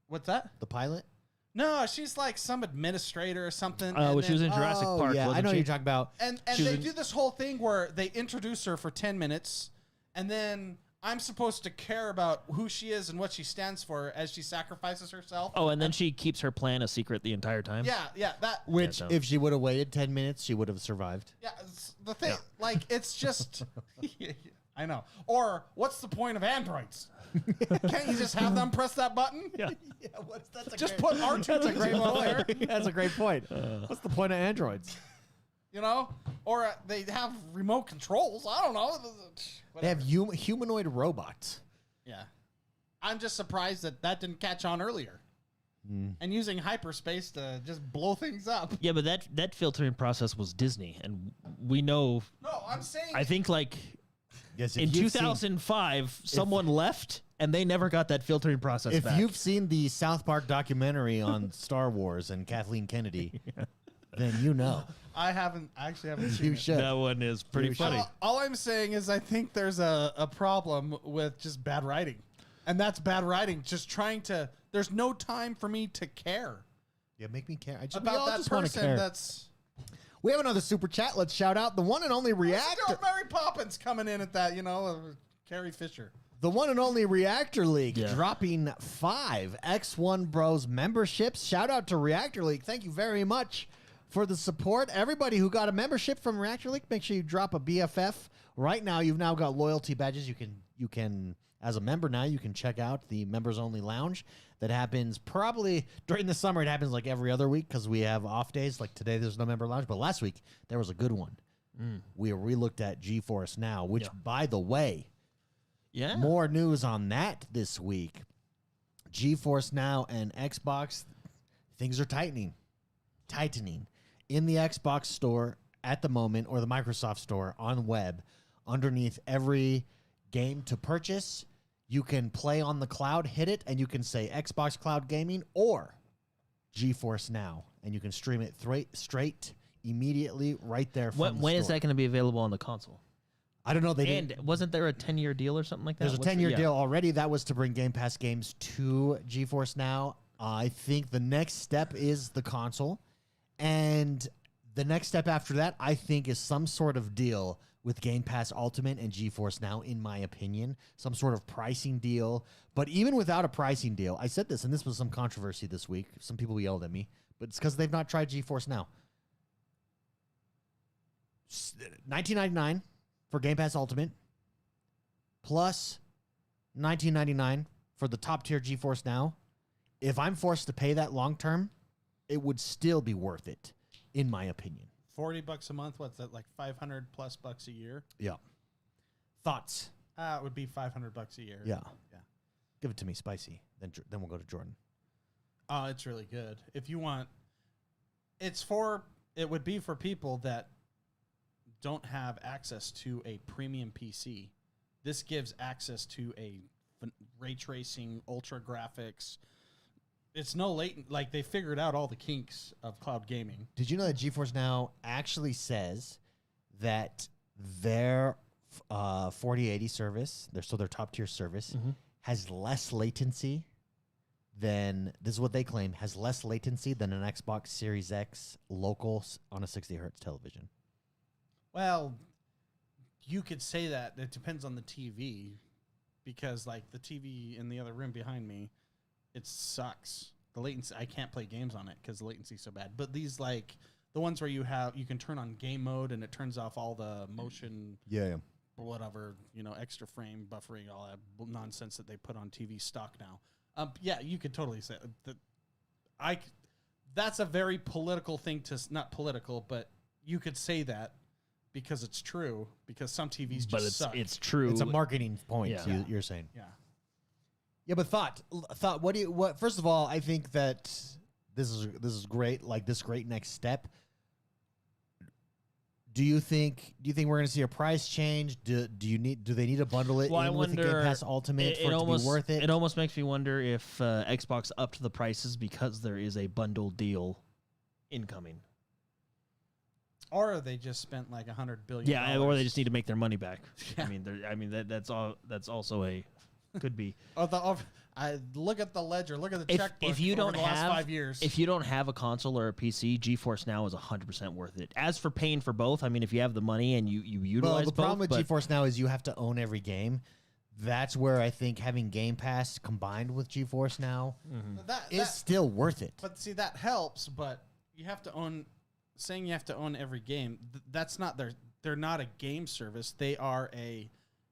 What's that? The pilot? No, she's like some administrator or something. Well, and she was in then- Jurassic Oh, Park, yeah, wasn't I know she? what you're talking about. And She was they in- do this whole thing where they introduce her for 10 minutes, and then I'm supposed to care about who she is and what she stands for as she sacrifices herself. Oh, and then she keeps her plan a secret the entire time? Yeah, that. Which, so- if she would have waited 10 minutes, she would have survived. Yeah, it's the thing, it's just. I know. Or what's the point of androids? Can't you just have them press that button? Yeah. Just put R2 That's a great there. point. That's a great point. What's the point of androids? Or they have remote controls. I don't know. They have humanoid robots. Yeah. I'm just surprised that didn't catch on earlier. And using hyperspace to just blow things up. Yeah, but that filtering process was Disney, and we know. No, I'm saying. I think Yes, in 2005, someone left, and they never got that filtering process If back. you've seen the South Park documentary on Star Wars and Kathleen Kennedy, then you know. I actually haven't seen You it. should. That one is pretty funny. All I'm saying is I think there's a problem with just bad writing. And that's bad writing. Just trying to, there's no time for me to care. Yeah, make me care. About that person that's... We have another super chat. Let's shout out the one and only Reactor. Mary Poppins coming in at that, Carrie Fisher. The one and only Reactor League dropping 5 XoneBros memberships. Shout out to Reactor League. Thank you very much for the support. Everybody who got a membership from Reactor League, make sure you drop a BFF. Right now, you've now got loyalty badges. You can as a member now, you can check out the members only lounge that happens probably during the summer. It happens like every other week because we have off days. Like today, there's no member lounge, but last week there was a good one. We looked at GeForce Now, which by the way, more news on that this week. GeForce Now and Xbox, things are tightening in the Xbox store at the moment, or the Microsoft store on web. Underneath every game to purchase, you can play on the cloud, hit it, and you can say Xbox Cloud Gaming or GeForce Now, and you can stream it straight immediately right there from the when store. is that going to be available on the console? I don't know. Wasn't there a 10-year deal or something like that? There's a 10-year deal already. That was to bring Game Pass games to GeForce Now. I think the next step is the console. And the next step after that, I think, is some sort of deal with Game Pass Ultimate and GeForce Now, in my opinion. Some sort of pricing deal. But even without a pricing deal, I said this, and this was some controversy this week. Some people yelled at me, but it's because they've not tried GeForce Now. $19.99 for Game Pass Ultimate, plus $19.99 for the top tier GeForce Now. If I'm forced to pay that long term, it would still be worth it, in my opinion. $40 a month. What's that? Like $500+ a year. Yeah. Thoughts? It would be $500 a year. Yeah. Give it to me spicy. Then we'll go to Jordan. Oh, it's really good. If you want, it would be for people that don't have access to a premium PC. This gives access to a ray tracing, ultra graphics. It's no latent. Like, they figured out all the kinks of cloud gaming. Did you know that GeForce Now actually says that their 4080 service, their top tier service, has less latency than, this is what they claim, has less latency than an Xbox Series X local on a 60 hertz television? Well, you could say that. It depends on the TV, because like the TV in the other room behind me, it sucks. The latency, I can't play games on it because the latency's so bad. But these, like the ones where you can turn on game mode and it turns off all the motion, whatever, extra frame buffering, all that nonsense that they put on TV stock now. You could totally say that. That's a very political thing not political, but you could say that. Because it's true. Because some TVs just suck. It's true. It's a marketing point. Yeah. You're saying. Yeah. Yeah, but thought. What? First of all, I think that this is great. Like this great next step. Do you think we're going to see a price change? Do they need to bundle it in with the Game Pass Ultimate for it to be worth it? It almost makes me wonder if Xbox upped the prices because there is a bundle deal incoming. Or they just spent like $100 billion. Yeah, or they just need to make their money back. Yeah. That's all. That's also could be. I look at the ledger. Look at the checkbook. If you don't the last 5 years, if you don't have a console or a PC, GeForce Now is 100% worth it. As for paying for both, if you have the money and you utilize both. The problem with GeForce Now is you have to own every game. That's where I think having Game Pass combined with GeForce Now is still worth it. But see, that helps. But you have to own. Saying you have to own every game, that's not they're not a game service. They are a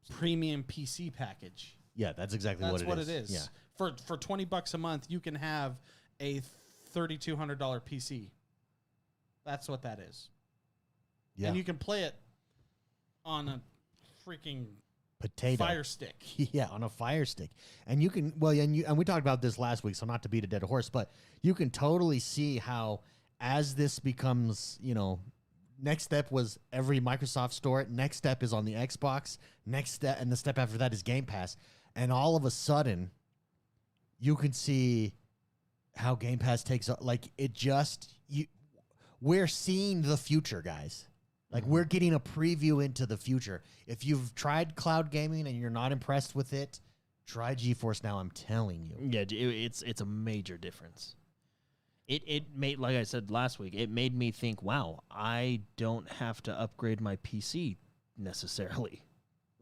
premium PC package. Yeah, that's exactly what it is. That's what it is. Yeah. For $20 a month, you can have a $3,200 PC. That's what that is. Yeah. And you can play it on a freaking Fire Stick. Yeah, on a Fire Stick. And you can and we talked about this last week, so not to beat a dead horse, but you can totally see how as this becomes, next step was every Microsoft store. Next step is on the Xbox. Next step, and the step after that is Game Pass. And all of a sudden, you can see how Game Pass takes like it just we're seeing the future, guys. Like, we're getting a preview into the future. If you've tried cloud gaming and you're not impressed with it, try GeForce Now, I'm telling you. Yeah, it's a major difference. It made, like I said last week, it made me think, wow, I don't have to upgrade my PC necessarily.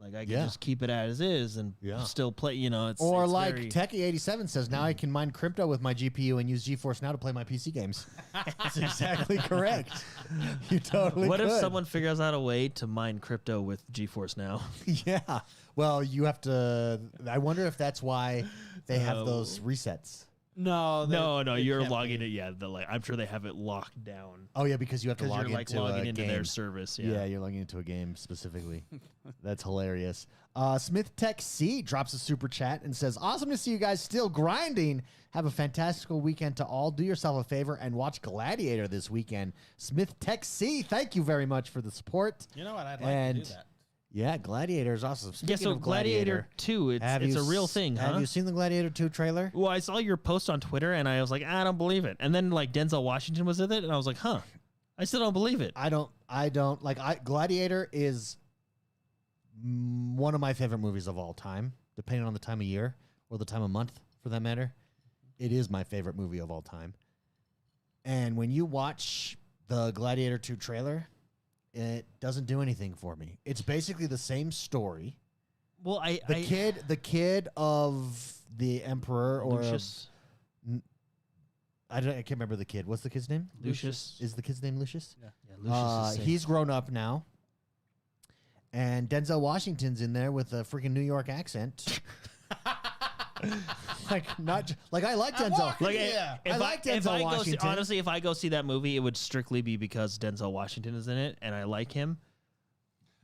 Like, I can just keep it as is and still play, it's Or it's like very... Techie87 says, now I can mine crypto with my GPU and use GeForce Now to play my PC games. That's exactly correct. You totally What could. if someone figures out a way to mine crypto with GeForce Now? Yeah. Well, you have to... I wonder if that's why they have those resets. No, no. You're logging it. Yeah, I'm sure they have it locked down. Oh yeah, because you have to log you're into logging a into game. their service. Yeah, you're logging into a game specifically. That's hilarious. Smith Tech C drops a super chat and says, "Awesome to see you guys still grinding. Have a fantastical weekend to all. Do yourself a favor and watch Gladiator this weekend." Smith Tech C, thank you very much for the support. You know what? I'd like to do that. Yeah, Gladiator is awesome. Speaking so of Gladiator 2, it's a real thing, huh? Have you seen the Gladiator 2 trailer? Well, I saw your post on Twitter, and I was like, I don't believe it. And then, like, Denzel Washington was with it, and I was like, huh. I still don't believe it. I don't. Gladiator is one of my favorite movies of all time, depending on the time of year or the time of month, for that matter. It is my favorite movie of all time. And when you watch the Gladiator 2 trailer, it doesn't do anything for me. It's basically the same story. Well, the kid of the emperor or Lucius. I can't remember the kid. What's the kid's name? Lucius. Is the kid's name Lucius? Yeah, Lucius. He's grown up now, and Denzel Washington's in there with a freaking New York accent. I like Denzel. Denzel Washington. Honestly, if I go see that movie, it would strictly be because Denzel Washington is in it, and I like him.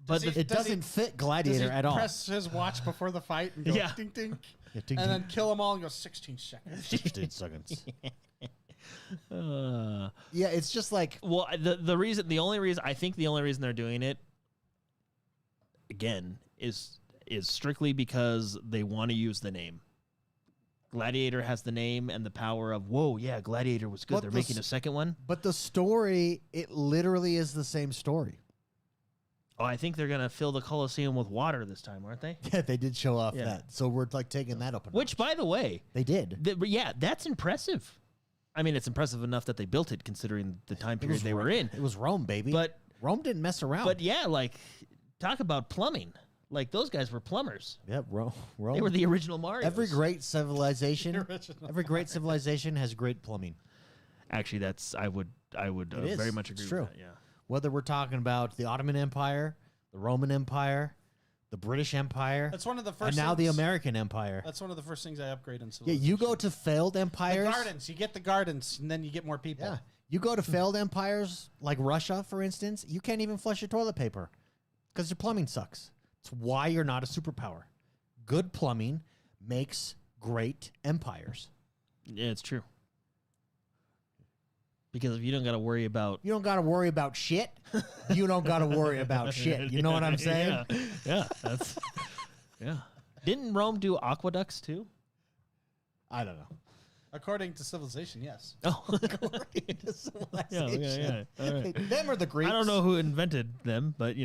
But it doesn't fit Gladiator at all. Press his watch before the fight and go ding ding, Yeah, ding, and ding. then kill them all and go 16 seconds. 16 seconds. Yeah, it's just like the only reason they're doing it again is strictly because they want to use the name. Gladiator has the name and the power of, whoa, yeah, Gladiator was good. But they're making a second one. But the story, it literally is the same story. Oh, I think they're gonna fill the Colosseum with water this time, aren't they? Yeah, they did show off that. So we're like taking that up. Which, by the way, they did. That's impressive. I mean, it's impressive enough that they built it, considering the time period they were in. It was Rome, baby. But Rome didn't mess around. But yeah, like, talk about plumbing. Like, those guys were plumbers. Yeah, Rome. They were the original Marios. Every great civilization has great plumbing. Actually, I would very much agree with that. Yeah. Whether we're talking about the Ottoman Empire, the Roman Empire, the British Empire, that's one of the first. And now the American Empire. That's one of the first things I upgrade in civilization. Yeah, you go to failed empires. The gardens. You get the gardens, and then you get more people. Yeah. You go to failed empires like Russia, for instance, you can't even flush your toilet paper because your plumbing sucks. It's why you're not a superpower. Good plumbing makes great empires. Yeah, it's true. Because if you don't got to worry about... You don't got to worry about shit. You don't got to worry about shit. You know what I'm saying? Yeah. Yeah. Didn't Rome do aqueducts too? I don't know. According to civilization, yes. Oh. According to civilization. Yeah. All right. Them or the Greeks? I don't know who invented them, but,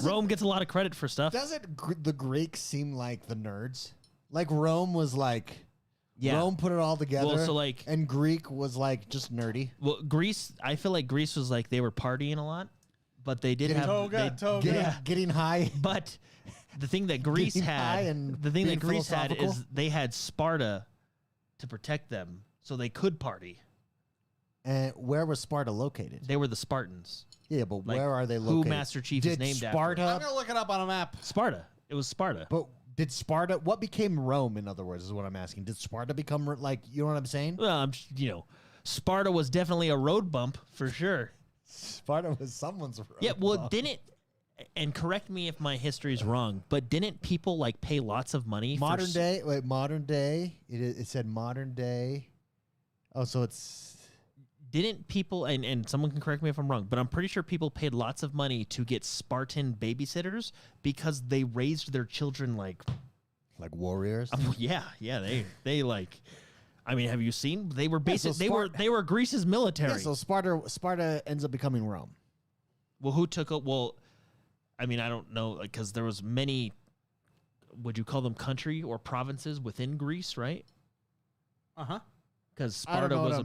Rome gets a lot of credit for stuff. Doesn't the Greeks seem like the nerds? Like Rome was like... Yeah. Rome put it all together. Well, so and Greek was like just nerdy. Well, Greece, I feel like Greece was like they were partying a lot, but they did getting high. But the thing that Greece had, is they had Sparta to protect them, so they could party. And where was Sparta located? They were the Spartans. Yeah, but where are they located? Who Master Chief is named Sparta after? I'm gonna look it up on a map. Sparta. It was Sparta. But did Sparta? What became Rome? In other words, is what I'm asking. Did Sparta become you know what I'm saying? Well, Sparta was definitely a road bump for sure. Sparta was someone's road. Yeah. Well, didn't. And correct me if my history is wrong, but didn't people pay lots of money? Modern day. It said modern day. Oh, so it's. Didn't people, and someone can correct me if I'm wrong, but I'm pretty sure people paid lots of money to get Spartan babysitters because they raised their children like warriors? Yeah, they I mean, have you seen? They were basic. so they were Greece's military. Yeah, so Sparta ends up becoming Rome. Well, who took it? Well, I mean, I don't know, because there was many. Would you call them country or provinces within Greece, right? Because Sparta was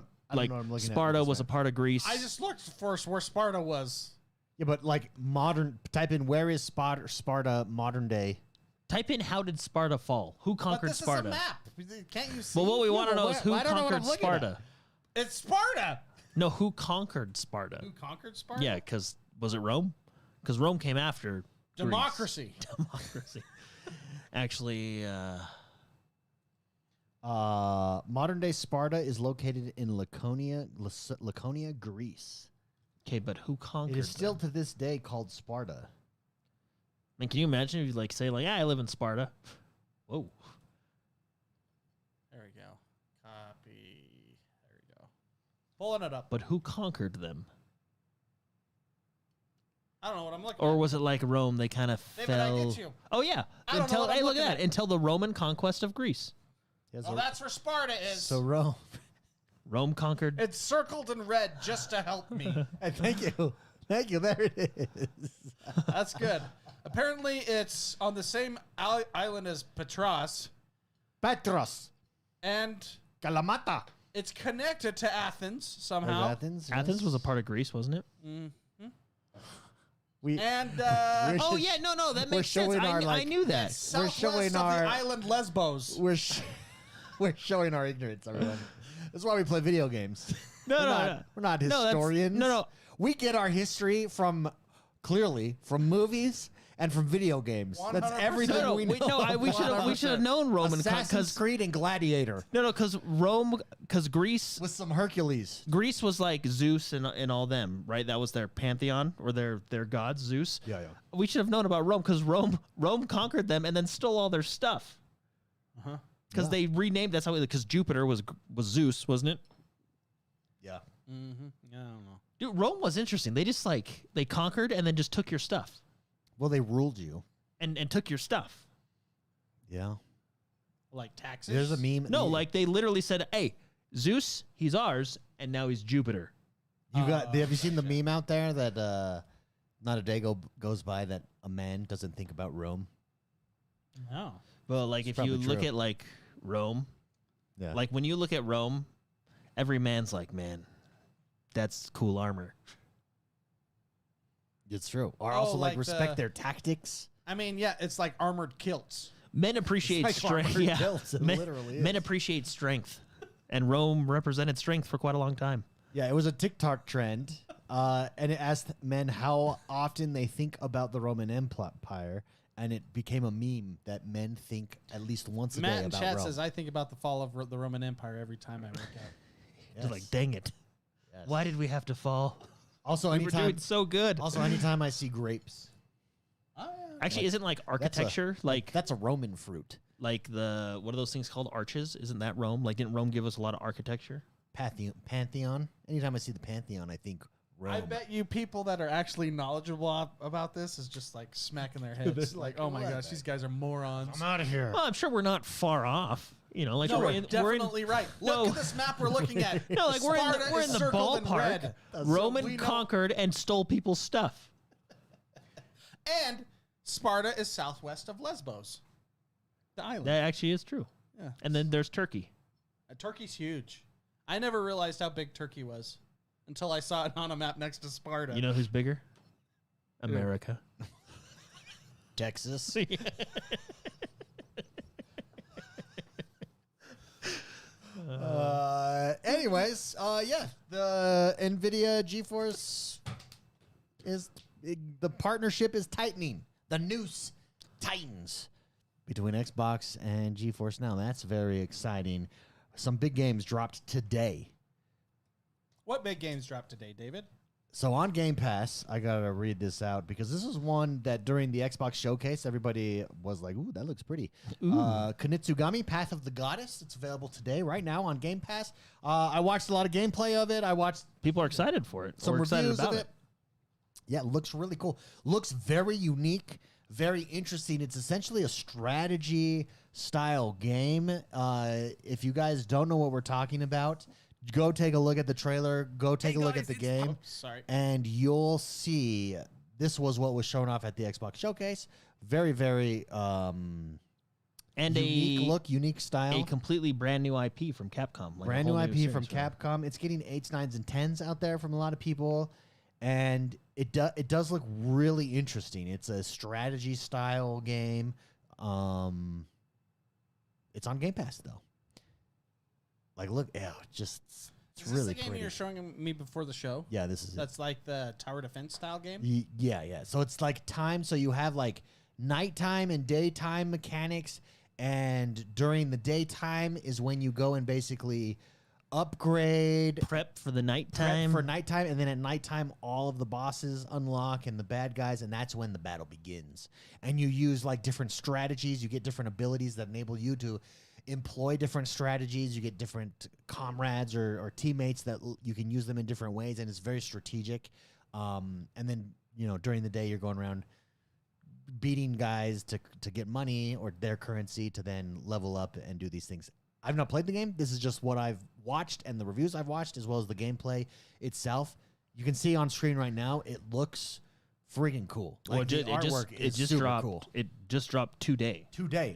Sparta was a part of Greece. I just looked for where Sparta was. Yeah, but like modern. Type in where is Sparta modern day. Type in how did Sparta fall? Who conquered Sparta? Is a map. Can't you see? Well, what we want to know is who conquered Sparta. It's Sparta. No, who conquered Sparta? Who conquered Sparta? Yeah, because was it Rome? Because Rome came after democracy. Greece. Democracy. Actually, modern day Sparta is located in Laconia, Greece. Okay, but who conquered? It is still to this day called Sparta. I mean, can you imagine if you say I live in Sparta? Whoa. There we go. Copy. There we go. Pulling it up. But who conquered them? I don't know what I'm looking. Or was it like Rome? They kind of fell. I get you. Oh yeah. Until hey, look at that. Until the Roman conquest of Greece. Yeah, so that's where Sparta is. So Rome. Rome conquered. It's circled in red just to help me. Thank you. Thank you. There it is. That's good. Apparently, it's on the same island as Patras. And Kalamata. It's connected to Athens somehow. Athens was a part of Greece, wasn't it? Mm-hmm. Oh yeah, no, that makes sense. I knew that. We're showing the island Lesbos. We're showing our ignorance, everyone. That's why we play video games. No. We're not historians. No. We get our history from movies and from video games. 100%. That's everything we know. We should have known Roman Assassin's Creed and Gladiator. No, because Greece with some Hercules. Greece was like Zeus and all them, right? That was their pantheon or their gods, Zeus. Yeah. We should have known about Rome because Rome conquered them and then stole all their stuff. Because they renamed. That's how. Because Jupiter was Zeus, wasn't it? Yeah. Mm-hmm. I don't know. Dude, Rome was interesting. They just they conquered and then just took your stuff. Well, they ruled you. And took your stuff. Yeah. Like taxes? There's a meme. No, like they literally said, hey, Zeus, he's ours, and now he's Jupiter. Have you seen the meme out there that not a day goes by that a man doesn't think about Rome? No. Well, like if you look at like Rome, like when you look at Rome, every man's like, man, that's cool armor. It's true. Or also like respect their tactics. I mean, yeah, it's like armored kilts. Men appreciate strength. Yeah, kilts, it literally is. Men appreciate strength, and Rome represented strength for quite a long time. Yeah, it was a TikTok trend, and it asked men how often they think about the Roman Empire, and it became a meme that men think at least once a day about Rome. Matt in chat says, I think about the fall of the Roman Empire every time I work out. Yes. Like, dang it. Yes. Why did we have to fall? Also, we were doing so good. Also, anytime I see grapes. Actually, isn't like architecture that's a Roman fruit. Like what are those things called? Arches? Isn't that Rome? Like, didn't Rome give us a lot of architecture? Pantheon. Anytime I see the Pantheon, I think Rome. I bet you people that are actually knowledgeable about this is just like smacking their heads. Like, oh my gosh, these guys are morons. I'm out of here. Well, I'm sure we're not far off. You know, like we're definitely right. Look at this map we're looking at. No, like we're in the ballpark. Roman conquered and stole people's stuff. And Sparta is southwest of Lesbos, the island. That actually is true. Yeah. And then there's Turkey. Turkey's huge. I never realized how big Turkey was until I saw it on a map next to Sparta. You know who's bigger? America. Texas. Anyways, the NVIDIA GeForce the partnership is tightening. The noose tightens between Xbox and GeForce Now. That's very exciting. Some big games dropped today. What big games dropped today, David? So on Game Pass, I gotta read this out because this is one that during the Xbox showcase, everybody was like, "Ooh, that looks pretty." Kunitsugami, Path of the Goddess. It's available today, right now on Game Pass. I watched a lot of gameplay of it. People are excited for it. Some reviews of it. Yeah, it looks really cool. Looks very unique, very interesting. It's essentially a strategy style game. If you guys don't know what we're talking about, go take a look at the trailer. Go take a look at the game. And you'll see this was what was shown off at the Xbox Showcase. Very, very and unique look, unique style. A completely brand new IP from Capcom. Like brand new IP from Capcom. It's getting 8s, 9s, and 10s out there from a lot of people. And it does look really interesting. It's a strategy style game. It's on Game Pass though. Like, look, it's really the game pretty. You were showing me before the show? Yeah, this is That's like the tower defense style game? Yeah. So it's like time. So you have like nighttime and daytime mechanics. And during the daytime is when you go and basically upgrade. Prep for the nighttime. Prep for nighttime. And then at nighttime, all of the bosses unlock and the bad guys. And that's when the battle begins. And you use like different strategies. You get different abilities that enable you to employ different strategies. You get different comrades or teammates that you can use them in different ways, and it's very strategic. And then during the day you're going around beating guys to get money or their currency to then level up and do these things. I've not played the game. This is just what I've watched and the reviews I've watched, as well as the gameplay itself. You can see on screen right now, it looks freaking cool. Like, the artwork is super cool. It just dropped today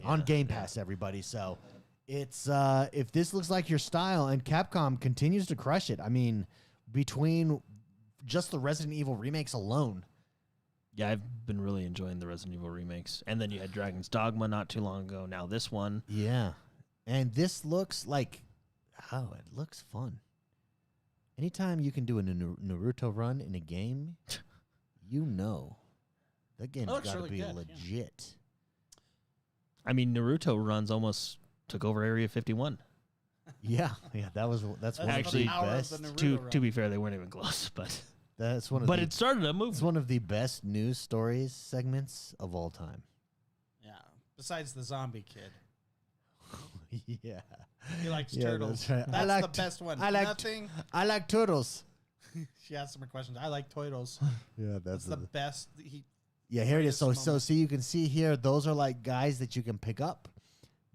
on Game Pass, everybody. So it's if this looks like your style, and Capcom continues to crush it. I mean, between just the Resident Evil remakes alone. Yeah, I've been really enjoying the Resident Evil remakes. And then you had Dragon's Dogma not too long ago. Now this one. Yeah. And this looks like, it looks fun. Anytime you can do a Naruto run in a game, that game's got to be legit. Yeah. I mean, Naruto runs almost took over Area 51. Yeah, that's one actually of the best. To be fair, they weren't even close, but that's one of. But it started a movement. It's one of the best news stories segments of all time. Yeah, besides the zombie kid. Yeah, he likes turtles. That's, right. That's the best one. I like turtles. She asked some questions. I like turtles. Yeah, that's the best. Yeah, here it is. So see, you can see here, those are like guys that you can pick up.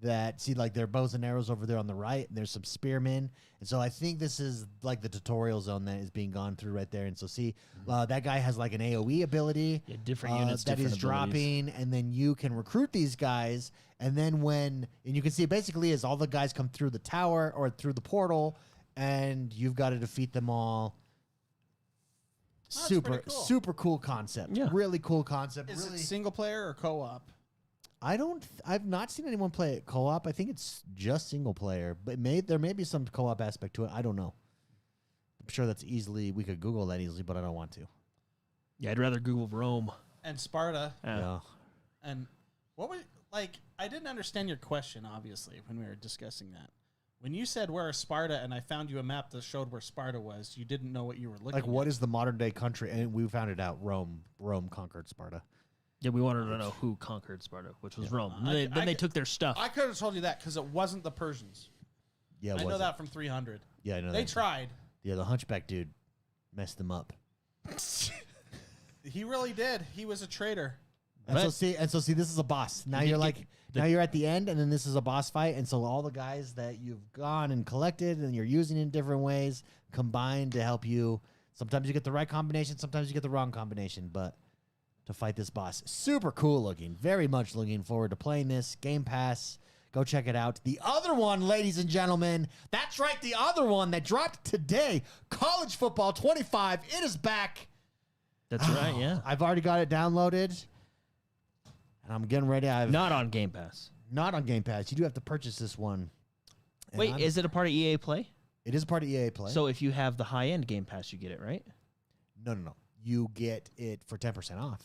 That see, like, their bows and arrows over there on the right, and there's some spearmen, and so I think this is like the tutorial zone that is being gone through right there. And so see, that guy has like an AOE ability, different units that different is dropping, and then you can recruit these guys, and then and you can see it basically is all the guys come through the tower or through the portal, and you've got to defeat them all. Super cool concept. Yeah, really cool concept. Is it single player or co-op? I've not seen anyone play it co-op. I think it's just single player, but there may be some co-op aspect to it. I don't know. I'm sure we could Google that easily, but I don't want to. Yeah, I'd rather Google Rome and Sparta. Yeah. And what was I didn't understand your question, obviously, when we were discussing that. When you said where is Sparta, and I found you a map that showed where Sparta was, you didn't know what you were looking at. Like, what is the modern day country? And we found it out. Rome conquered Sparta. Yeah, we wanted to know who conquered Sparta, which was Rome. Then they took their stuff. I could have told you that because it wasn't the Persians. Yeah, I know that from 300. Yeah, I know they tried. Yeah, the Hunchback dude messed them up. He really did. He was a traitor. And so see, this is a boss. Now you're at the end, and then this is a boss fight, and so all the guys that you've gone and collected and you're using in different ways combine to help you. Sometimes you get the right combination, sometimes you get the wrong combination, but to fight this boss. Super cool looking. Very much looking forward to playing this. Game Pass. Go check it out. The other one, ladies and gentlemen. That's right, the other one that dropped today. College Football 25. It is back. That's right, yeah. I've already got it downloaded. And I'm getting ready. Not on Game Pass. Not on Game Pass. You do have to purchase this one. And wait, is it a part of EA Play? It is a part of EA Play. So if you have the high-end Game Pass, you get it, right? No. You get it for 10% off.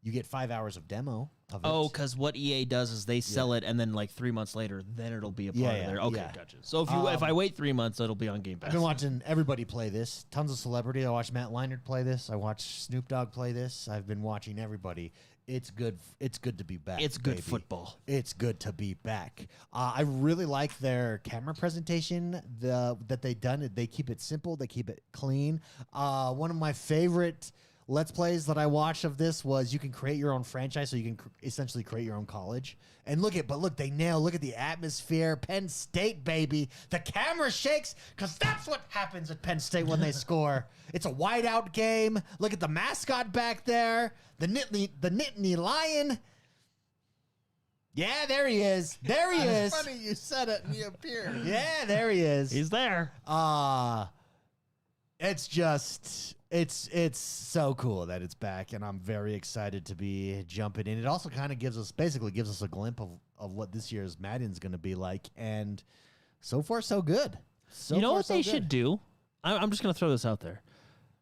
You get 5 hours of demo of it. Oh, because what EA does is they sell it, and then like 3 months later, then it'll be a part of there. Okay, gotcha. So if I wait 3 months, it'll be on Game Pass. I've been watching everybody play this. Tons of celebrity. I watched Matt Leinart play this. I watched Snoop Dogg play this. I've been watching everybody. It's good. It's good to be back. It's good football. It's good to be back. I really like their camera presentation. That they've done. They keep it simple. They keep it clean. One of my favorite Let's Plays that I watched of this was you can create your own franchise, so you can essentially create your own college. And look, they nail. Look at the atmosphere. Penn State, baby. The camera shakes because that's what happens at Penn State when they score. It's a whiteout game. Look at the mascot back there. The Nittany Lion. Yeah, there he is. There he is. It's funny you said it and he appeared. Yeah, there he is. He's there. It's just it's so cool that it's back, and I'm very excited to be jumping in. It also kind of gives us a glimpse of what this year's Madden's going to be like, and so far so good. You know what they should do? I'm just going to throw this out there.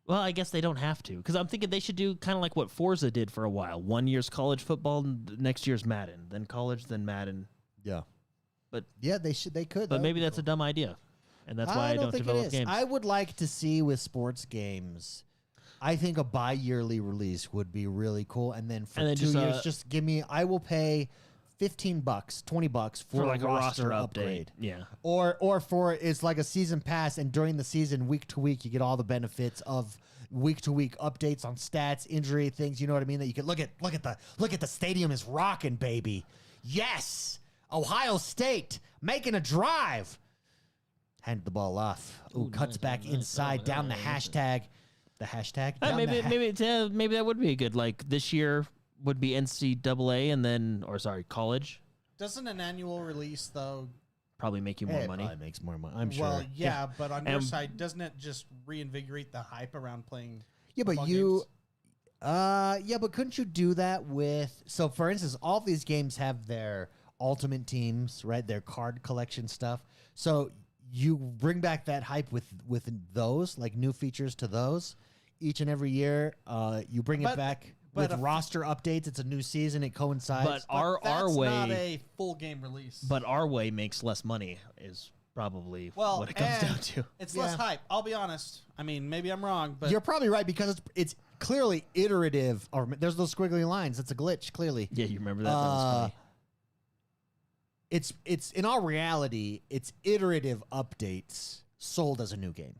Well, I guess they don't have to, because I'm thinking they should do kind of like what Forza did for a while. 1 year's college football, next year's Madden, then college, then Madden. Yeah, but yeah, they could. But maybe that's a dumb idea. And that's why I don't develop games. I would like to see with sports games, I think a bi-yearly release would be really cool. And then for 2 years, just give me, I will pay $15, $20 for like a roster upgrade. Yeah. Or for, it's like a season pass, and during the season, week to week, you get all the benefits of week to week updates on stats, injury things. You know what I mean? That you could look at the stadium is rocking, baby. Yes. Ohio State making a drive. Hand the ball off. Ooh, cuts back inside, down the hashtag. The hashtag? Maybe that would be a good, like, this year would be NCAA and then, college. Doesn't an annual release, though, probably make you more money? Probably makes more money, I'm sure. Well, yeah, but on your side, doesn't it just reinvigorate the hype around playing games? But couldn't you do that with, so for instance, all of these games have their ultimate teams, right? Their card collection stuff. So you bring back that hype with those, like new features to those each and every year. You bring it back with roster updates. It's a new season. It coincides. But our way, not a full game release. But our way makes less money is probably what it comes down to. It's less hype. I'll be honest. I mean, maybe I'm wrong, but you're probably right, because it's clearly iterative. Or there's those squiggly lines. It's a glitch, clearly. Yeah, you remember that? That was funny. It's in all reality, it's iterative updates sold as a new game.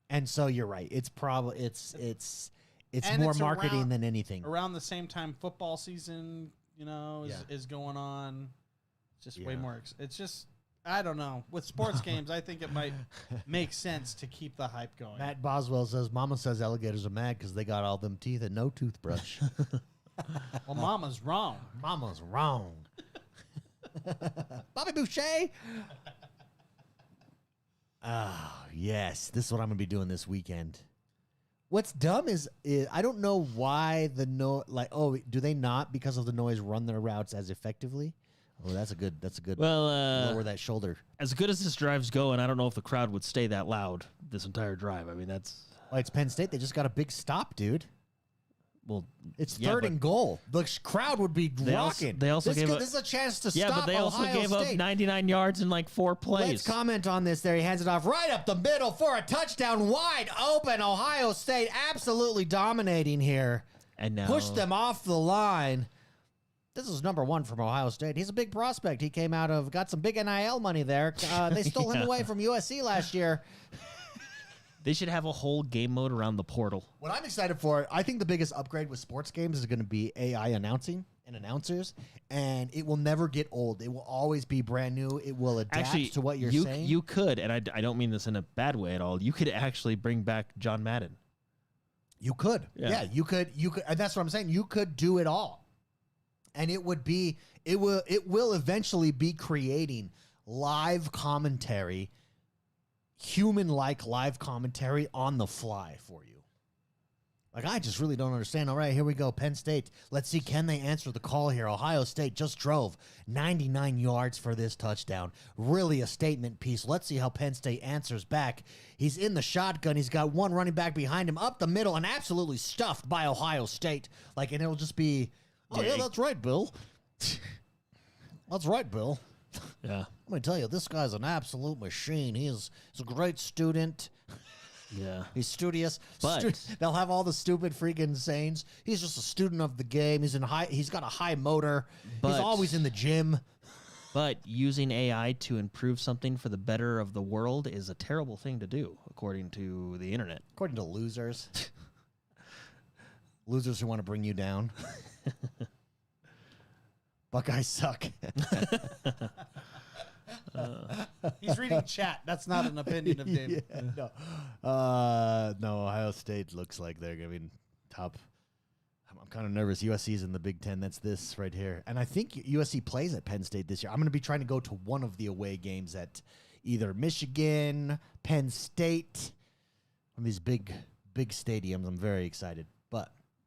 And so you're right. It's probably it's more marketing than anything. Around the same time football season, is going on. It's just way more. It's just, I don't know. With sports games, I think it might make sense to keep the hype going. Matt Boswell says, "Mama says alligators are mad because they got all them teeth and no toothbrush." Well, Mama's wrong. Mama's wrong. Bobby Boucher. Oh, yes. This is what I'm going to be doing this weekend. What's dumb is I don't know why do they not, because of the noise, run their routes as effectively? Oh, that's a good lower that shoulder. As good as this drive's going, I don't know if the crowd would stay that loud this entire drive. I mean, it's Penn State. They just got a big stop, dude. Well, it's third and goal. The crowd would be rocking. This is a chance to stop. Yeah, but they also gave up 99 yards in like 4 plays. Let's comment on this there. He hands it off right up the middle for a touchdown. Wide open. Ohio State absolutely dominating here. And now pushed them off the line. This is number 1 from Ohio State. He's a big prospect. He got some big NIL money there. They stole him away from USC last year. They should have a whole game mode around the portal. What I'm excited for, I think the biggest upgrade with sports games is going to be AI announcing and announcers, and it will never get old. It will always be brand new. It will adapt to what you're saying. You could, and I don't mean this in a bad way at all, you could actually bring back John Madden. You could. Yeah, you could, and that's what I'm saying. You could do it all. And it will eventually be creating live commentary, human-like live commentary on the fly for you. Like, I just really don't understand. All right, here we go. Penn State. Let's see, can they answer the call here? Ohio State just drove 99 yards for this touchdown. Really a statement piece. Let's see how Penn State answers back. He's in the shotgun. He's got one running back behind him up the middle and absolutely stuffed by Ohio State. Like, and it'll just be, oh, yeah, that's right, Bill. That's right, Bill. Yeah. Let me tell you, this guy's an absolute machine. He's a great student. Yeah. He's studious. But they'll have all the stupid freaking sayings. He's just a student of the game. He's got a high motor. He's always in the gym. But using AI to improve something for the better of the world is a terrible thing to do, according to the internet. According to losers. Losers who want to bring you down. Buckeyes suck. He's reading chat. That's not an opinion of David. Yeah, no, Ohio State looks like they're going to be top. I'm kind of nervous. USC's in the Big Ten. That's this right here. And I think USC plays at Penn State this year. I'm going to be trying to go to one of the away games at either Michigan, Penn State, one of these big stadiums. I'm very excited.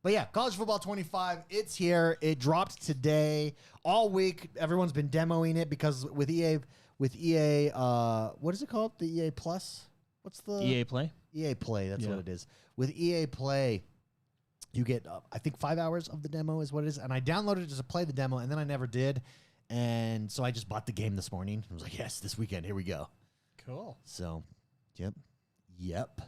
But yeah, College Football 25, it's here. It dropped today. All week, everyone's been demoing it because with EA, what is it called? The EA Plus? What's the EA Play? EA Play, that's what it is. With EA Play, you get, I think 5 hours of the demo is what it is. And I downloaded it just to play the demo, and then I never did. And so I just bought the game this morning. I was like, yes, this weekend, here we go. Cool. So, yep.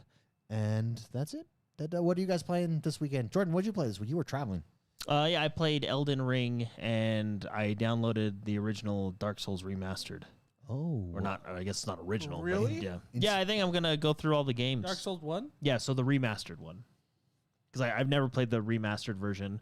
And that's it. What are you guys playing this weekend? Jordan, what did you play this week? You were traveling. Yeah, I played Elden Ring, and I downloaded the original Dark Souls remastered. Oh. Or not, I guess it's not original. Really? Yeah. Yeah, I think I'm going to go through all the games. Dark Souls 1? Yeah, so the remastered one. Because I've never played the remastered version.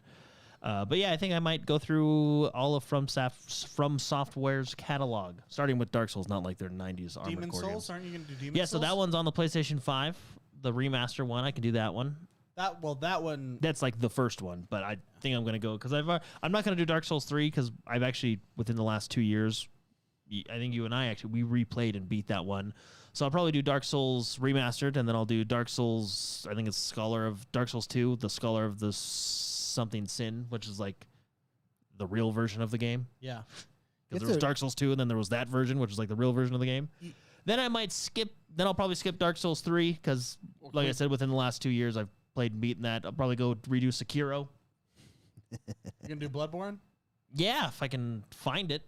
But yeah, I think I might go through all of From Software's catalog, starting with Dark Souls, not like their 90s Armored Demon Core Souls? games. Aren't you going to do Demon Souls? Yeah, so that one's on the PlayStation 5. The remaster one, I can do that one. That one. That's like the first one, but I think I'm going to go because I'm not going to do Dark Souls 3 because I've actually, within the last 2 years, I think you and I we replayed and beat that one. So I'll probably do Dark Souls Remastered, and then I'll do Dark Souls, I think it's Dark Souls 2, the Scholar of the something Sin, which is like the real version of the game. Yeah. Because there was Dark Souls 2, and then there was that version, which is like the real version of the game. Then I'll probably skip Dark Souls 3 because, like I said, within the last 2 years, I've played beaten that. I'll probably go redo Sekiro. You gonna do Bloodborne? Yeah, if I can find it.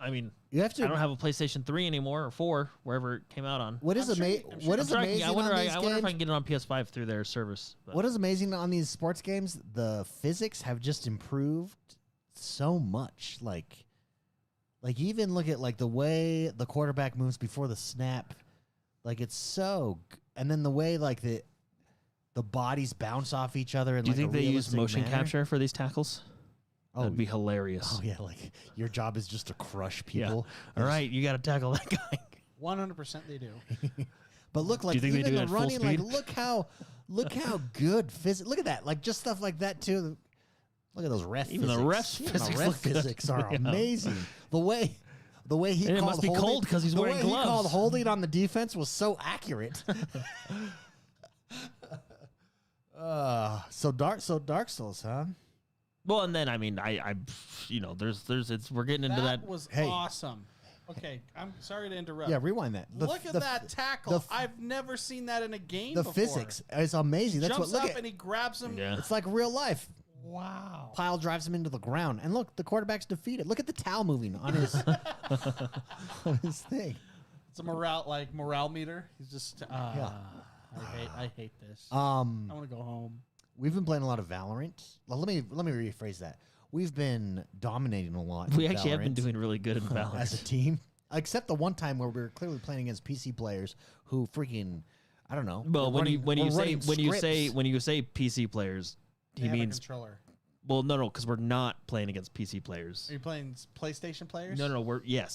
I mean, you have to. I don't have a PlayStation 3 anymore or 4, wherever it came out on. What is amazing? I wonder if I can get it on PS5 through their service. But. What is amazing on these sports games? The physics have just improved so much. Like even look at like the way the quarterback moves before the snap. Like it's so, and then the way like the bodies bounce off each other. And do you think they use motion capture for these tackles? Oh, that'd be hilarious. Oh yeah, like your job is just to crush people. Yeah. All right, you got to tackle that guy. 100% they do. But look, like do you think even they do the it at running, full like speed? look how good physics. Look at that, like just stuff like that too. Look at those ref. Even physics. the ref physics are amazing. The way he and called it must be holding, cold because he's wearing gloves. The way he called holding on the defense was so accurate. So Dark Souls, huh? Well, and then I mean, we're getting into that. That was awesome. Okay, I'm sorry to interrupt. Yeah, rewind that. Look at that tackle. I've never seen that in a game before. The physics is amazing. That's Jumps what. Look up and he grabs him. Yeah. It's like real life. Wow. Pile drives him into the ground, and look, the quarterback's defeated. Look at the towel moving on his on his thing. It's a morale meter. He's just. I hate this. I want to go home. We've been playing a lot of Valorant. Well, let me rephrase that. We've been dominating a lot. We actually have been doing really good in Valorant as a team, except the one time where we were clearly playing against PC players who freaking, I don't know. Well, when you say PC players, he means a controller. Well, no, because we're not playing against PC players. Are you playing PlayStation players? No, yeah.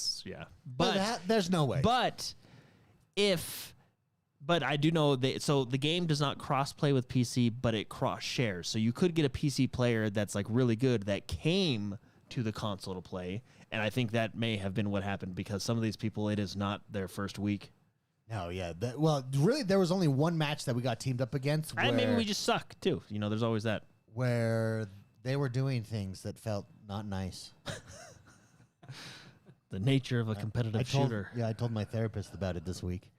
But there's no way. But I do know that, so the game does not cross-play with PC, but it cross-shares. So you could get a PC player that's like really good that came to the console to play, and I think that may have been what happened because some of these people, it is not their first week. No, yeah. Really, there was only one match that we got teamed up against. And maybe we just suck, too. There's always that. Where they were doing things that felt not nice. The nature of a competitive shooter. Yeah, I told my therapist about it this week.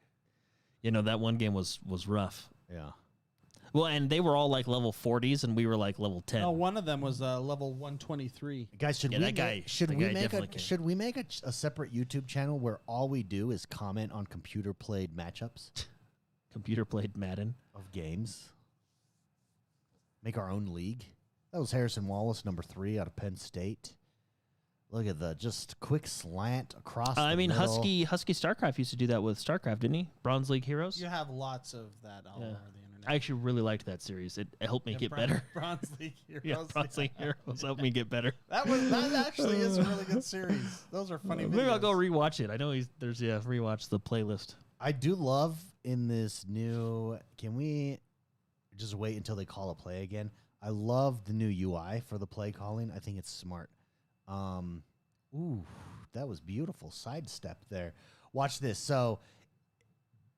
That one game was rough. Yeah. Well, and they were all like level 40s, and we were like level 10. No, one of them was level 123. Guys, should we make a separate YouTube channel where all we do is comment on computer played matchups? Computer played Madden of games. Make our own league. That was Harrison Wallace, number 3 out of Penn State. Look at the just quick slant across. I mean, middle. Husky StarCraft used to do that with StarCraft, didn't he? Bronze League Heroes. You have lots of that all over the internet. I actually really liked that series. It helped me get better. Bronze League Heroes. Yeah, Bronze League Heroes helped me get better. That actually is a really good series. Those are funny videos. Maybe I'll go rewatch it. I know there's rewatch the playlist. I do love in this new. Can we just wait until they call a play again? I love the new UI for the play calling. I think it's smart. Ooh, that was beautiful. Sidestep there. Watch this. So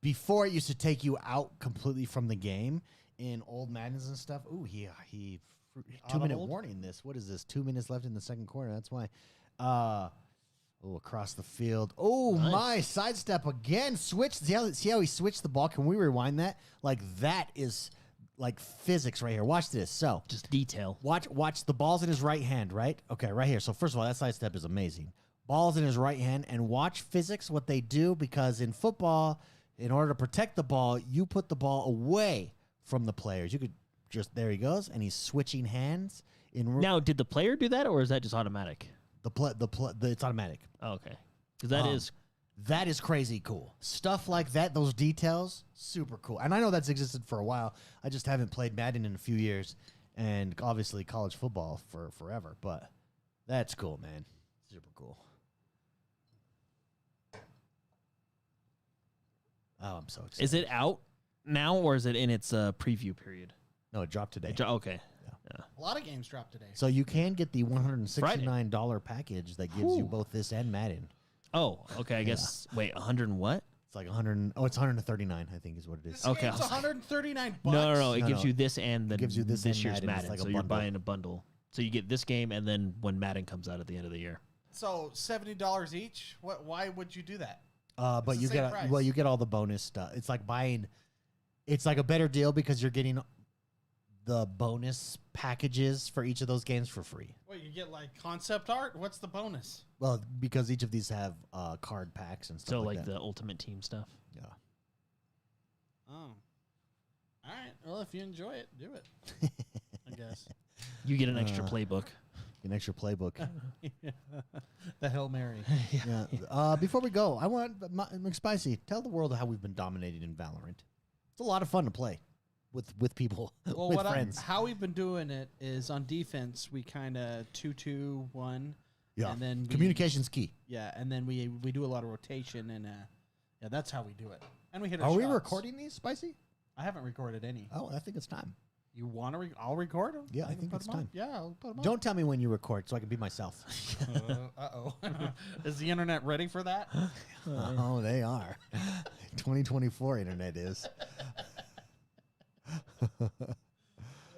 before it used to take you out completely from the game in old Maddens and stuff. Ooh, he 2-minute warning this. What is this? 2 minutes left in the second quarter. That's why. Across the field. Oh, nice. My sidestep again. Switch. See how he switched the ball? Can we rewind that? Like, that is like physics right here. Watch this. So just detail. Watch the ball's in his right hand, right? Okay, right here. So first of all, that sidestep is amazing. Ball's in his right hand, and watch physics, what they do, because in football, in order to protect the ball, you put the ball away from the players. You could just, there he goes, and he's switching hands. Now, did the player do that, or is that just automatic? It's automatic. Oh, okay. Because that is crazy cool. Stuff like that, those details, super cool. And I know that's existed for a while. I just haven't played Madden in a few years, and obviously college football for forever. But that's cool, man. Super cool. Oh, I'm so excited. Is it out now, or is it in its preview period? No, it dropped today. Okay. Yeah. A lot of games dropped today. So you can get the $169 package that gives you both this and Madden. Oh, okay. I guess. Wait, 100 and what? It's like 100. Oh, it's 139. I think is what it is. Okay, it's $139. No. It gives you this and gives you this year's Madden. like so you're buying a bundle. So you get this game and then when Madden comes out at the end of the year. So $70 each. Why would you do that? But you get all the bonus stuff. It's like it's like a better deal because you're getting the bonus packages for each of those games for free. Wait, you get like concept art? What's the bonus? Well, because each of these have card packs and stuff. So like that. The Ultimate Team stuff. Yeah. Oh. All right. Well, if you enjoy it, do it. I guess. You get an extra playbook. An extra playbook. The Hail Mary. Yeah. Before we go, I want McSpicy, tell the world how we've been dominating in Valorant. It's a lot of fun to play with people, well, with friends. How we've been doing it is on defense, we kind of 2-2-1. Yeah. And then communication's key. Yeah, and then we do a lot of rotation, and that's how we do it. And we hit. Are we recording these, Spicy? I haven't recorded any. Oh, I think it's time. You want to? I'll record them. Yeah, I think it's time. Yeah, I'll put them on. Don't tell me when you record, so I can be myself. Uh-oh. Is the internet ready for that? Oh, they are. 2024 internet is.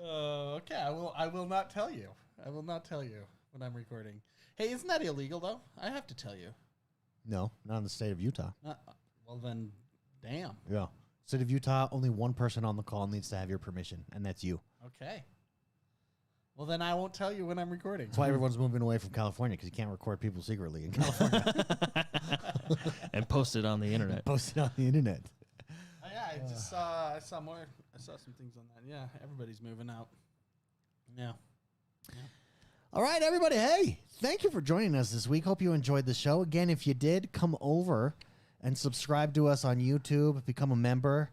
Okay, I will not tell you. I will not tell you when I'm recording. Hey, isn't that illegal though? I have to tell you. No, not in the state of Utah. Well then, damn. Yeah. State of Utah, only one person on the call needs to have your permission, and that's you. Okay. Well, then I won't tell you when I'm recording. That's why everyone's moving away from California, because you can't record people secretly in California. And post it on the internet. Post it on the internet. Yeah, I just saw some things on that. Yeah, everybody's moving out. Yeah. All right, everybody. Hey, thank you for joining us this week. Hope you enjoyed the show. Again, if you did, come over and subscribe to us on YouTube. Become a member.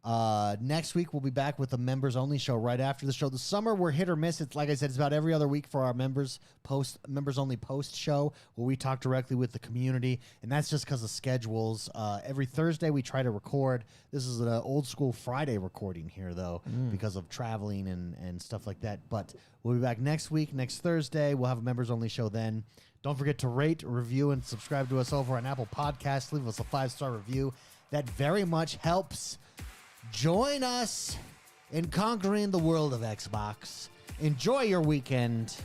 Next week, we'll be back with a members-only show right after the show. The summer, we're hit or miss. It's like I said, it's about every other week for our members-only post show where we talk directly with the community, and that's just because of schedules. Every Thursday, we try to record. This is an old-school Friday recording here, though, because of traveling and stuff like that. But we'll be back next week, next Thursday. We'll have a members-only show then. Don't forget to rate, review, and subscribe to us over on Apple Podcasts. Leave us a 5-star review. That very much helps. Join us in conquering the world of Xbox. Enjoy your weekend.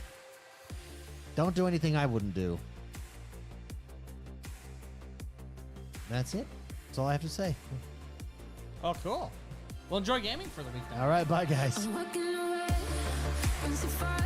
Don't do anything I wouldn't do. That's it. That's all I have to say. Oh, cool. Well, enjoy gaming for the weekend. All right, bye, guys. I'm walking away from so far